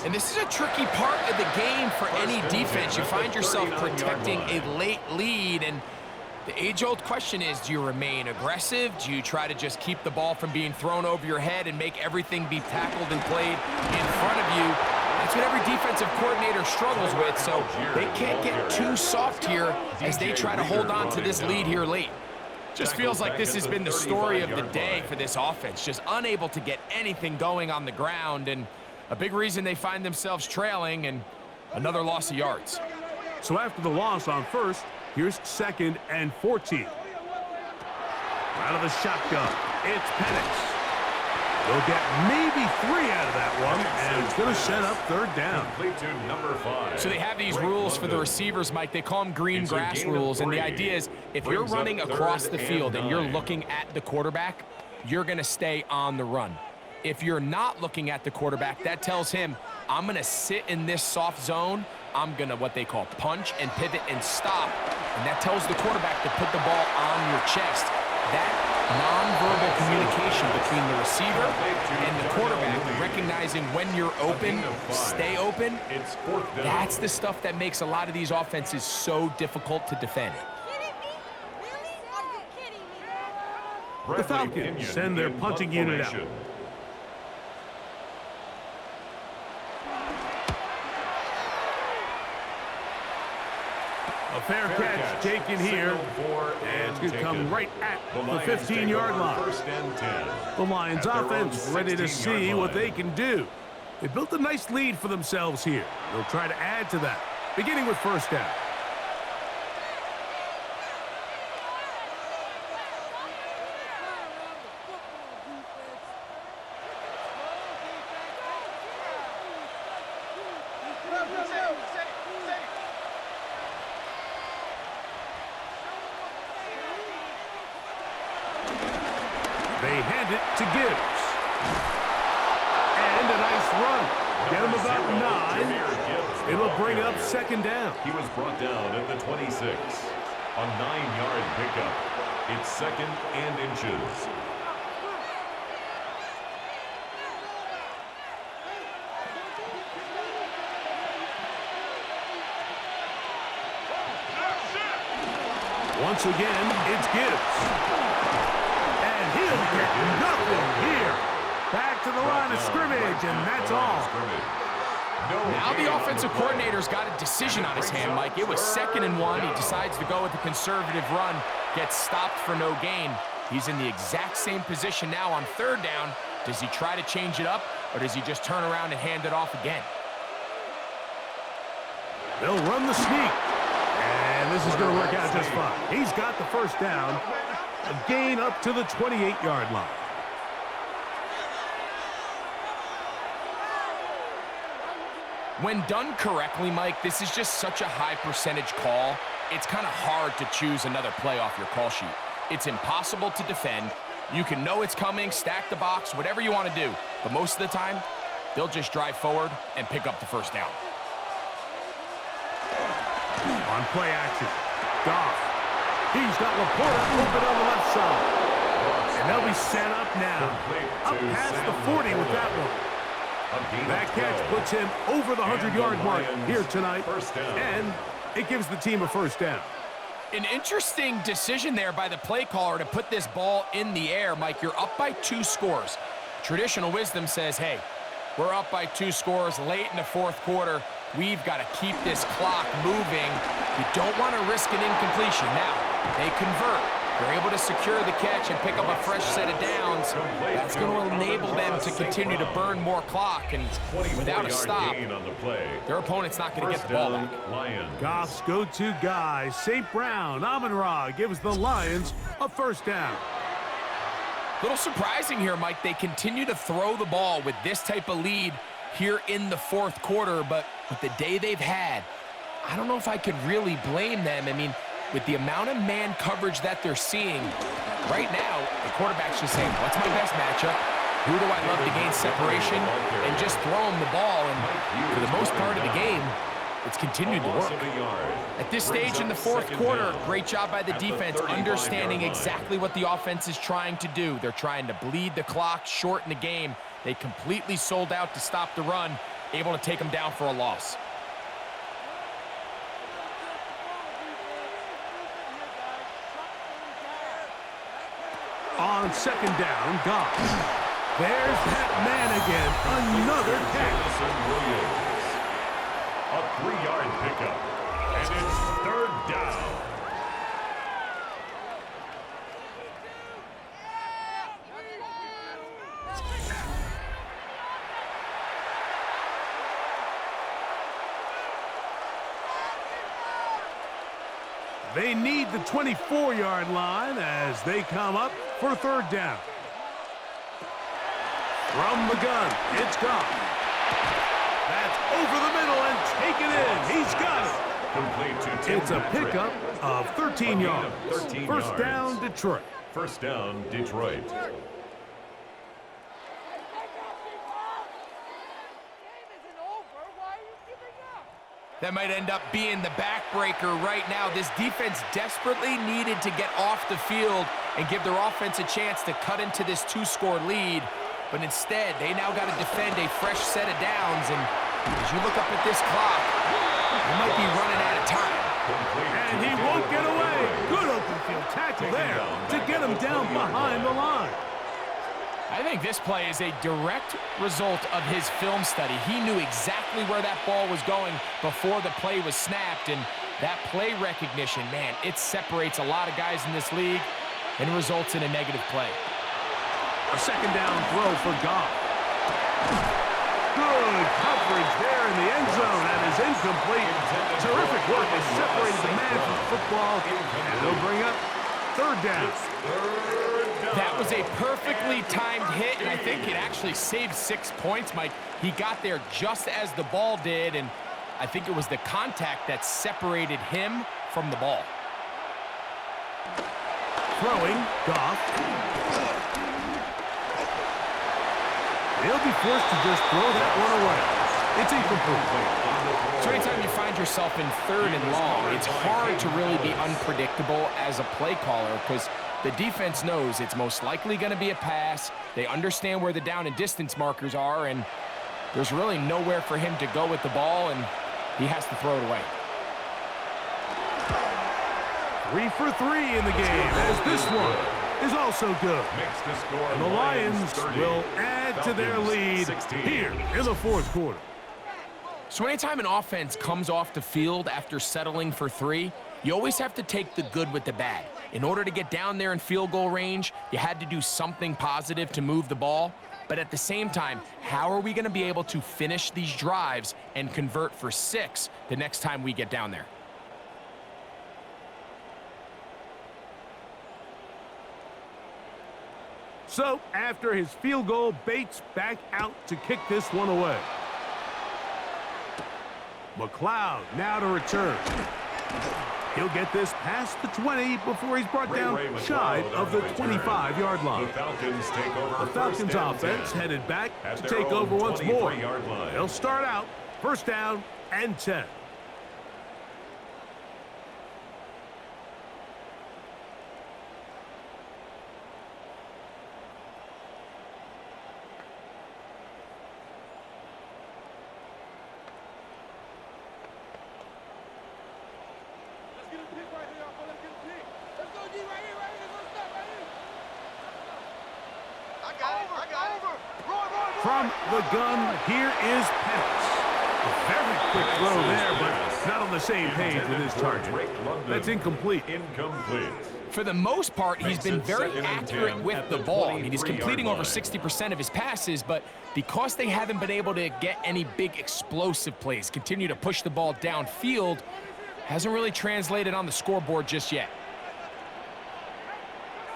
And this is a tricky part of the game for any defense. You find yourself protecting a late lead, and the age-old question is, do you remain aggressive? Do you try to just keep the ball from being thrown over your head and make everything be tackled and played in front of you? That's what every defensive coordinator struggles with, so they can't get too soft here as they try to hold on to this lead here late. Just feels like this has been the story of the day for this offense, just unable to get anything going on the ground, and a big reason they find themselves trailing and another loss of yards. So after the loss on 1st, here's 2nd and 14. Out of the shotgun, it's Penix. They'll get maybe 3 out of that one, and it's going to set up 3rd down. Complete to number 5. So they have these rules for the receivers, Mike. They call them green grass rules, and the idea is if you're running across the field and you're looking at the quarterback, you're going to stay on the run. If you're not looking at the quarterback, that tells him, I'm going to sit in this soft zone. I'm going to what they call punch and pivot and stop, and that tells the quarterback to put the ball on your chest. That nonverbal communication between the receiver and the quarterback, recognizing when you're open, stay open, that's the stuff that makes a lot of these offenses so difficult to defend. The Falcons send their punting unit out. A fair catch taken here, and it's going to come right at the 15-yard line. The Lions offense ready to see what they can do. They built a nice lead for themselves here. They'll try to add to that, beginning with 1st down. They hand it to Gibbs. And a nice run. Get him about 9. It'll bring up 2nd down. He was brought down at the 26. A 9-yard pickup. It's 2nd and inches. Once again, it's Gibbs. He'll get nothing here. Back to the line of scrimmage, and that's all. Now the offensive coordinator's got a decision on his hand, Mike. It was 2nd and 1. He decides to go with a conservative run, gets stopped for no gain. He's in the exact same position now on 3rd down. Does he try to change it up, or does he just turn around and hand it off again? They'll run the sneak, and this is going to work out just fine. He's got the 1st down. A gain up to the 28-yard line. When done correctly, Mike, this is just such a high percentage call. It's kind of hard to choose another play off your call sheet. It's impossible to defend. You can know it's coming, stack the box, whatever you want to do. But most of the time, they'll just drive forward and pick up the 1st down. On play action, Goff. He's got Laporta open on the left side. And they'll be set up now. Up past the 40 with that one. That catch puts him over the 100-yard mark here tonight. And it gives the team a 1st down. An interesting decision there by the play caller to put this ball in the air. Mike, you're up by 2 scores. Traditional wisdom says, hey, we're up by 2 scores late in the 4th quarter. We've got to keep this clock moving. You don't want to risk an incompletion. Now, they convert. They're able to secure the catch and pick up a fresh set of downs. That's going to enable them to continue to burn more clock, and without a stop, their opponent's not going to get the ball back. Goff's go-to guy, St. Brown, Amon-Ra, gives the Lions a first down. Little surprising here, Mike. They continue to throw the ball with this type of lead here in the fourth quarter, but with the day they've had, I don't know if I could really blame them. I mean, with the amount of man coverage that they're seeing, right now, the quarterback's just saying, what's my best matchup? Who do I love to gain separation? And just throw them the ball, and for the most part of the game, it's continued to work. At this stage in the fourth quarter, great job by the defense, understanding exactly what the offense is trying to do. They're trying to bleed the clock, shorten the game. They completely sold out to stop the run, able to take them down for a loss. On second down, Goff. There's that man again, another catch. A 3-yard pickup, and it's third down. They need the 24-yard line as they come up for third down. From the gun, it's Goff. That's over the middle and taken in. He's got it. Complete to It's a pickup of 13 yards. First down, Detroit. First down, Detroit. That might end up being the backbreaker right now. This defense desperately needed to get off the field and give their offense a chance to cut into this 2-score lead. But instead, they now got to defend a fresh set of downs. And as you look up at this clock, they might be running out of time. And he won't get away. Good open field tackle there to get him down behind the line. I think this play is a direct result of his film study. He knew exactly where that ball was going before the play was snapped, and that play recognition, man, it separates a lot of guys in this league and results in a negative play. A second down throw for Goff. Good coverage there in the end zone. That is incomplete. Terrific work has separated the man from football, and they'll bring up third down. That was a perfectly timed hit, and I think it actually saved 6 points, Mike. He got there just as the ball did, and I think it was the contact that separated him from the ball. Throwing, Goff. He'll be forced to just throw that one away. It's incomplete. So anytime you find yourself in third and long, it's hard to really be unpredictable as a play caller because the defense knows it's most likely going to be a pass. They understand where the down and distance markers are, and there's really nowhere for him to go with the ball, and he has to throw it away. 3 for 3 in the game, as this one is also good. And the Lions will add to their lead here in the fourth quarter. So anytime an offense comes off the field after settling for 3, you always have to take the good with the bad. In order to get down there in field goal range, you had to do something positive to move the ball. But at the same time, how are we going to be able to finish these drives and convert for 6 the next time we get down there? So, after his field goal, Bates back out to kick this one away. McLeod now to return. He'll get this past the 20 before he's brought down shy of the 25-yard line. The Falcons offense headed back to take over once more. They'll start out first down and 10. From the gun, here is Penix. A very quick throw there, but Not on the same page with his target. That's incomplete. For the most part, he's been very accurate with the ball. I mean, he's completing over 60% of his passes, but because they haven't been able to get any big explosive plays, continue to push the ball downfield, hasn't really translated on the scoreboard just yet.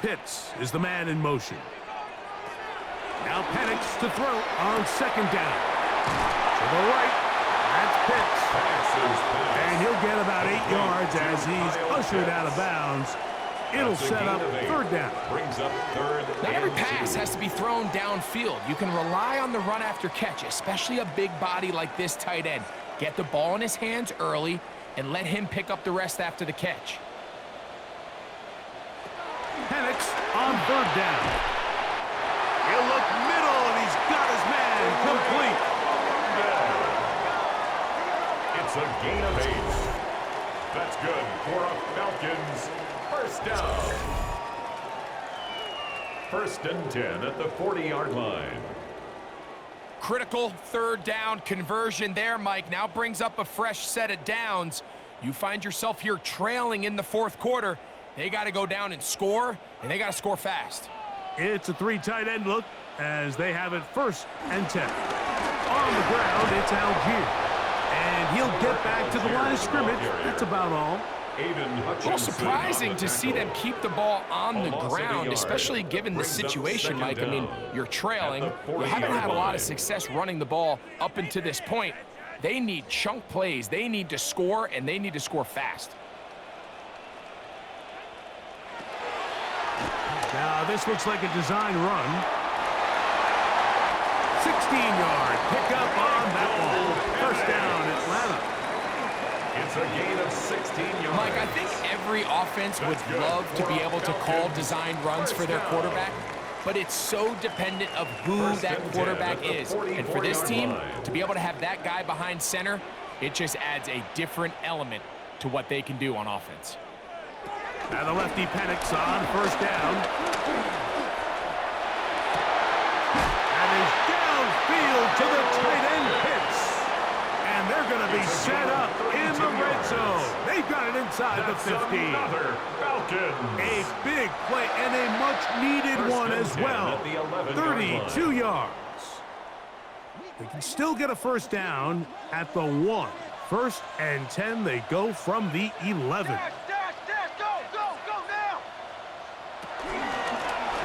Pitts is the man in motion. Now Penix to throw on second down. To the right, that's Pitts. And he'll get about 8 yards as he's ushered out of bounds. It'll set up third down. Not every pass has to be thrown downfield. You can rely on the run after catch, especially a big body like this tight end. Get the ball in his hands early and let him pick up the rest after the catch. Penix on third down. He'll look middle, and he's got his man complete. It's a gain of 8. That's good for a Falcons first down. 1st and 10 at the 40-yard line. Critical third down conversion there, Mike. Now brings up a fresh set of downs. You find yourself here trailing in the 4th quarter. They got to go down and score, and they got to score fast. It's a 3 tight end look as they have it 1st and 10. On the ground, it's Algier. And he'll get back to the line of scrimmage. That's about all. Well, surprising to see them keep the ball on the ground, especially given the situation, Mike. I mean, you're trailing. You haven't had a lot of success running the ball up until this point. They need chunk plays. They need to score, and they need to score fast. Now, this looks like a design run. 16-yard pickup on that one. 1st down, Atlanta. It's a gain of 16 yards. Mike, I think every offense would love to be able to call design runs for their quarterback, but it's so dependent of who that quarterback is. And for this team, to be able to have that guy behind center, it just adds a different element to what they can do on offense. Now the lefty Penix on 1st down. And he's downfield to the tight end Pitts. And they're going to be set up in the red zone. They've got it inside the 50. A big play and a much-needed one as well. 32 yards. They can still get a 1st down at the 1. 1st and 10, they go from the 11.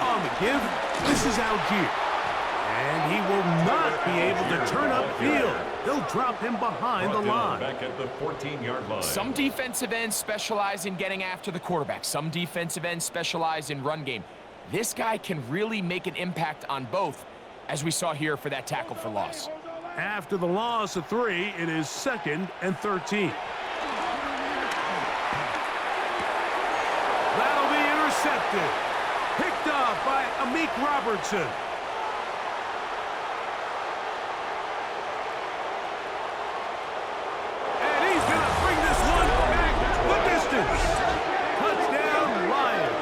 On the give, this is Algier. And he will not be able to turn upfield. They'll drop him behind the line. Back at the 14-yard line. Some defensive ends specialize in getting after the quarterback. Some defensive ends specialize in run game. This guy can really make an impact on both, as we saw here for that tackle for loss. After the loss of 3, it is 2nd and 13. That'll be intercepted. Picked off by Amik Robertson. And he's going to bring this one back the distance. Touchdown, Lions.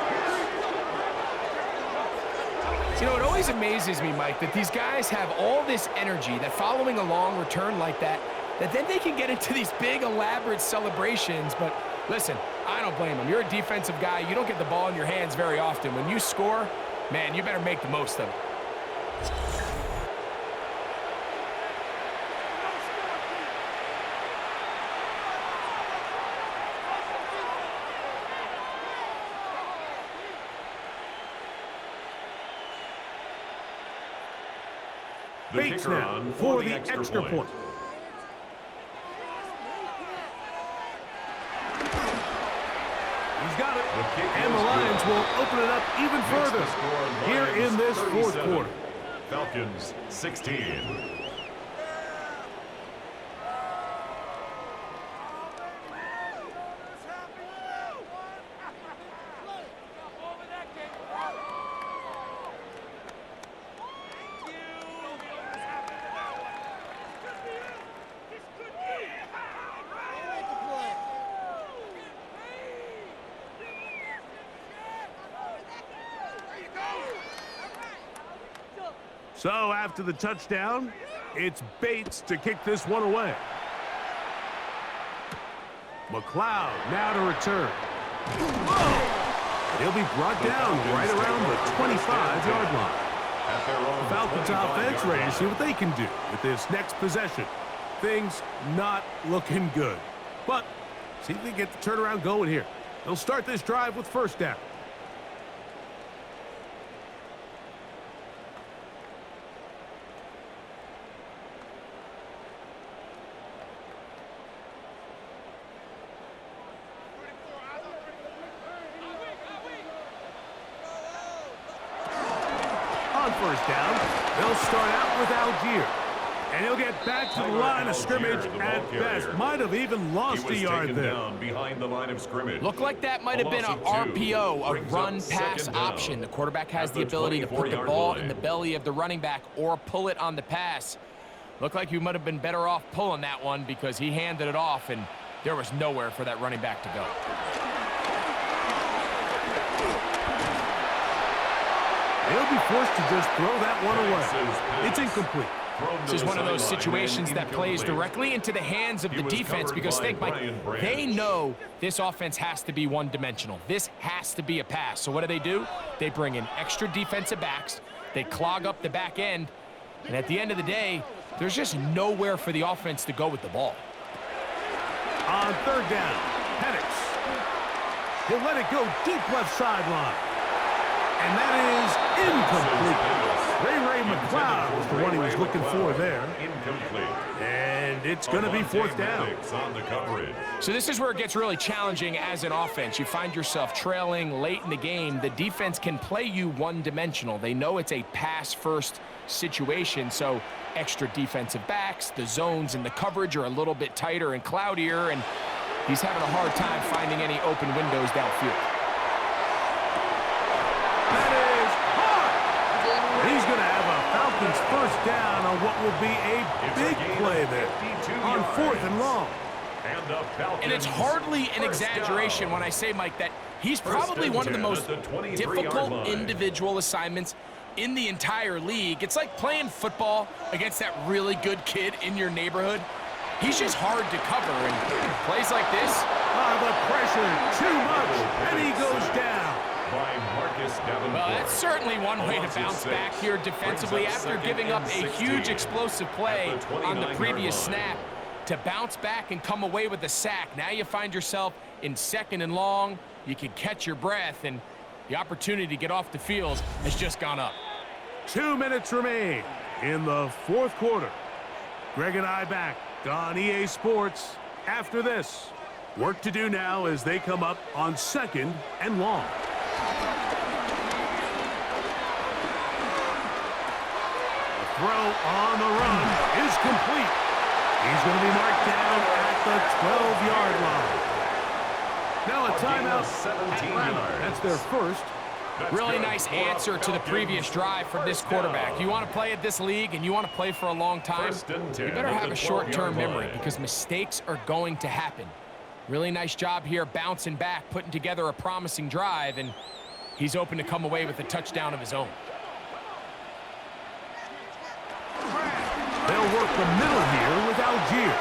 You know, it always amazes me, Mike, that these guys have all this energy, that following a long return like that then they can get into these big, elaborate celebrations. But listen, I don't blame them. You're a defensive guy. You don't get the ball in your hands very often. When you score, man, you better make the most of it. Bates now for the extra point. He's got it. And the Lions will open it up even further here in this 4th quarter. Falcons 16. So after the touchdown, it's Bates to kick this one away. McLeod now to return. He'll be brought down right around the 25-yard line. The Falcons offense ready to see what they can do with this next possession. Things not looking good. But see if they get the turnaround going here. They'll start this drive with first down. On first down, they'll start out with Algier. And he'll get back to the line of scrimmage at best. Might have even lost a yard there. Behind the line of scrimmage. Looked like that might have been an RPO, a run-pass option. The quarterback has the ability to put the ball in the belly of the running back or pull it on the pass. Looked like you might have been better off pulling that one because he handed it off, and there was nowhere for that running back to go. They'll be forced to just throw that one away. It's incomplete. This is one of those situations that plays directly into the hands of the defense because think, Mike, they know this offense has to be one-dimensional. This has to be a pass. So what do? They bring in extra defensive backs. They clog up the back end. And at the end of the day, there's just nowhere for the offense to go with the ball. On third down, Penix. He'll let it go deep left sideline. And that is incomplete. Ray McLeod was the one he was looking for there. Incomplete. And it's going to be fourth down. On the coverage. So this is where it gets really challenging as an offense. You find yourself trailing late in the game. The defense can play you one-dimensional. They know it's a pass-first situation, so extra defensive backs, the zones and the coverage are a little bit tighter and cloudier, and he's having a hard time finding any open windows downfield. That is hard. He's going to have a Falcons first down on what will be a big play there on fourth and long. And it's hardly an exaggeration when I say, Mike, that he's probably one of the most difficult individual assignments in the entire league. It's like playing football against that really good kid in your neighborhood. He's just hard to cover, and plays like this. The pressure, too much, and he goes down. Well, that's certainly one way to bounce back here defensively after giving up a huge explosive play on the previous snap. To bounce back and come away with a sack. Now you find yourself in second and long. You can catch your breath, and the opportunity to get off the field has just gone up. 2 minutes remain in the fourth quarter. Greg and I back on EA Sports after this. Work to do now as they come up on second and long. The throw on the run is complete. He's going to be marked down at the 12-yard line. Now a timeout, Atlanta. That's their first. Really nice answer to the previous drive from this quarterback. You want to play at this league and you want to play for a long time, you better have a short-term memory because mistakes are going to happen. Really nice job here bouncing back, putting together a promising drive, and he's open to come away with a touchdown of his own. They'll work the middle here with Algier.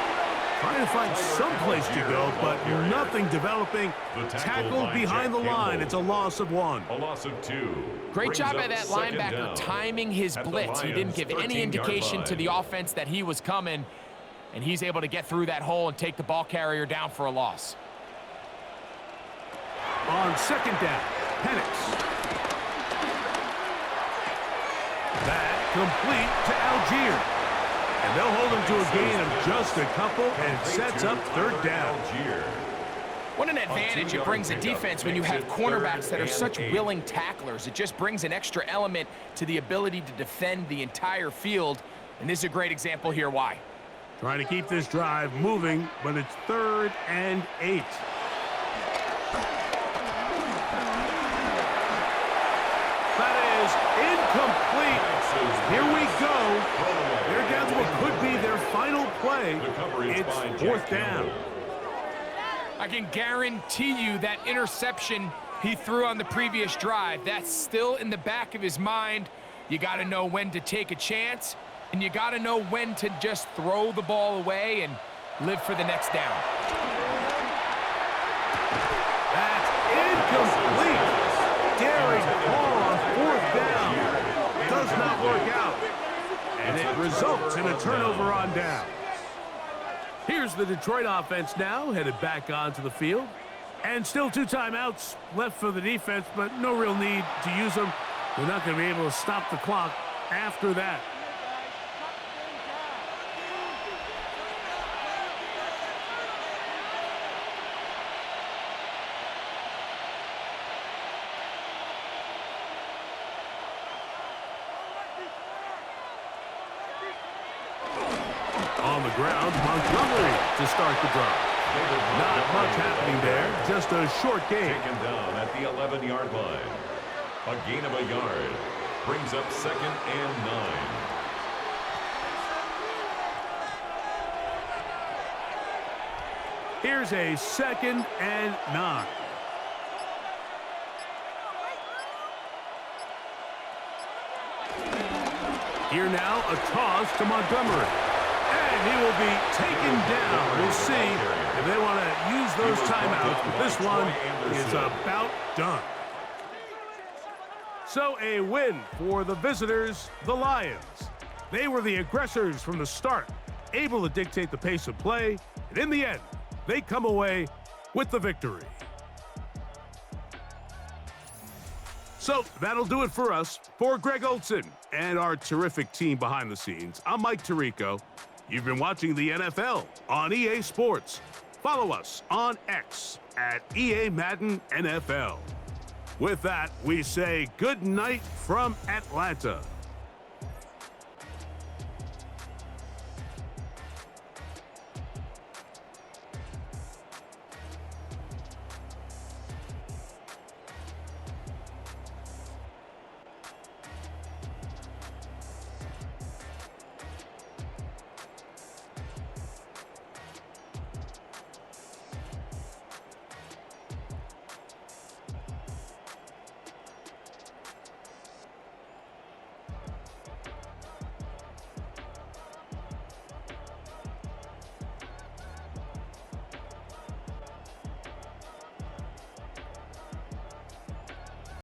Trying to find some place to go, but nothing developing. Tackled behind the line. It's a loss of 1. A loss of 2. Great job by that linebacker timing his blitz. He didn't give any indication to the offense that he was coming, and he's able to get through that hole and take the ball carrier down for a loss. On second down, Penix. That complete to Algier. And they'll hold him to a gain of just a couple and sets up third down. What an advantage it brings a defense when you have cornerbacks that are such willing tacklers. It just brings an extra element to the ability to defend the entire field. And this is a great example here why. Trying to keep this drive moving, but it's 3rd and 8. That is incomplete. Here we go. They're down to what could be their final play. It's 4th down. I can guarantee you that interception he threw on the previous drive, that's still in the back of his mind. You got to know when to take a chance, and you got to know when to just throw the ball away and live for the next down. results in a turnover on down. Here's the Detroit offense now, headed back onto the field. And still 2 timeouts left for the defense, but no real need to use them. They're not going to be able to stop the clock after that. On the ground, Montgomery to start the drive. Not much happening there, just a short gain. Taken down at the 11-yard line. A gain of a yard brings up 2nd and 9. Here's a 2nd and 9. Here now, a toss to Montgomery. And he will be taken down. We'll see if they want to use those timeouts, but this one is about done. So a win for the visitors, the Lions. They were the aggressors from the start, able to dictate the pace of play, and in the end, they come away with the victory. So that'll do it for us. For Greg Olson and our terrific team behind the scenes, I'm Mike Tirico. You've been watching the NFL on EA Sports. Follow us on X at EA Madden NFL. With that, we say good night from Atlanta.